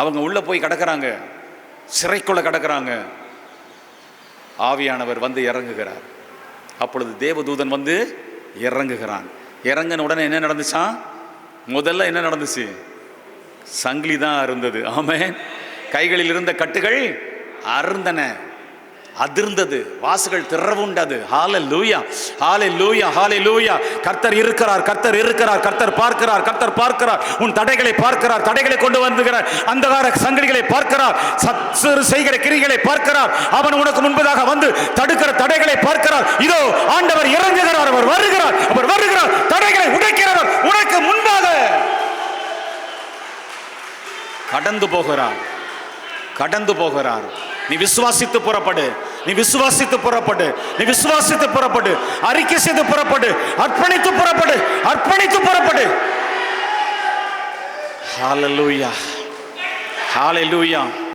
அவங்க உள்ள போய் கிடக்கிறாங்க, சிறைக்குள்ள கிடக்கிறாங்க. ஆவியானவர் வந்து இறங்குகிறார். அப்பொழுது தேவதூதன் வந்து இறங்குகிறான். இறங்கின உடனே என்ன நடந்துச்சா? முதல்ல என்ன நடந்துச்சு? சங்கிலி தான் அருந்தது. ஆமென். கைகளில் இருந்த கட்டுகள் அருந்தன, அதிர்ந்தது, வாசுகள் திறவுண்டது. ஹalleluya, ஹalleluya, ஹalleluya. கர்த்தர் இருக்கிறார், கர்த்தர் இருக்கிறார், கர்த்தர் பார்க்கிறார், கர்த்தர் பார்க்கிறார். உன் தடைகளை பார்க்கிறார், தடைகளை கொண்டு வந்துகிறார். அந்தகார சங்கிலிகளை பார்க்கிறார், சத்துரு செய்கிற கிரிகளை பார்க்கிறார். அவன் உனக்கு முன்பதாக வந்து தடுக்கிற தடைகளை பார்க்கிறார். இதோ ஆண்டவர் இறங்குகிறார், அவர் வருகிறார், அவர் வருகிறார், தடைகளை உடைக்கிறவர் உனக்கு முன்பாக கடந்து போகிறார், கடந்து போகிறார். நீ விசுவாசித்து புறப்படு, நீ விசுவாசித்து புறப்படு, நீ விசுவாசித்து புறப்படு, அறிக்கை செய்து புறப்படு, அர்ப்பணித்து புறப்படு, அர்ப்பணித்து புறப்படு. ஹalleluya, ஹalleluya.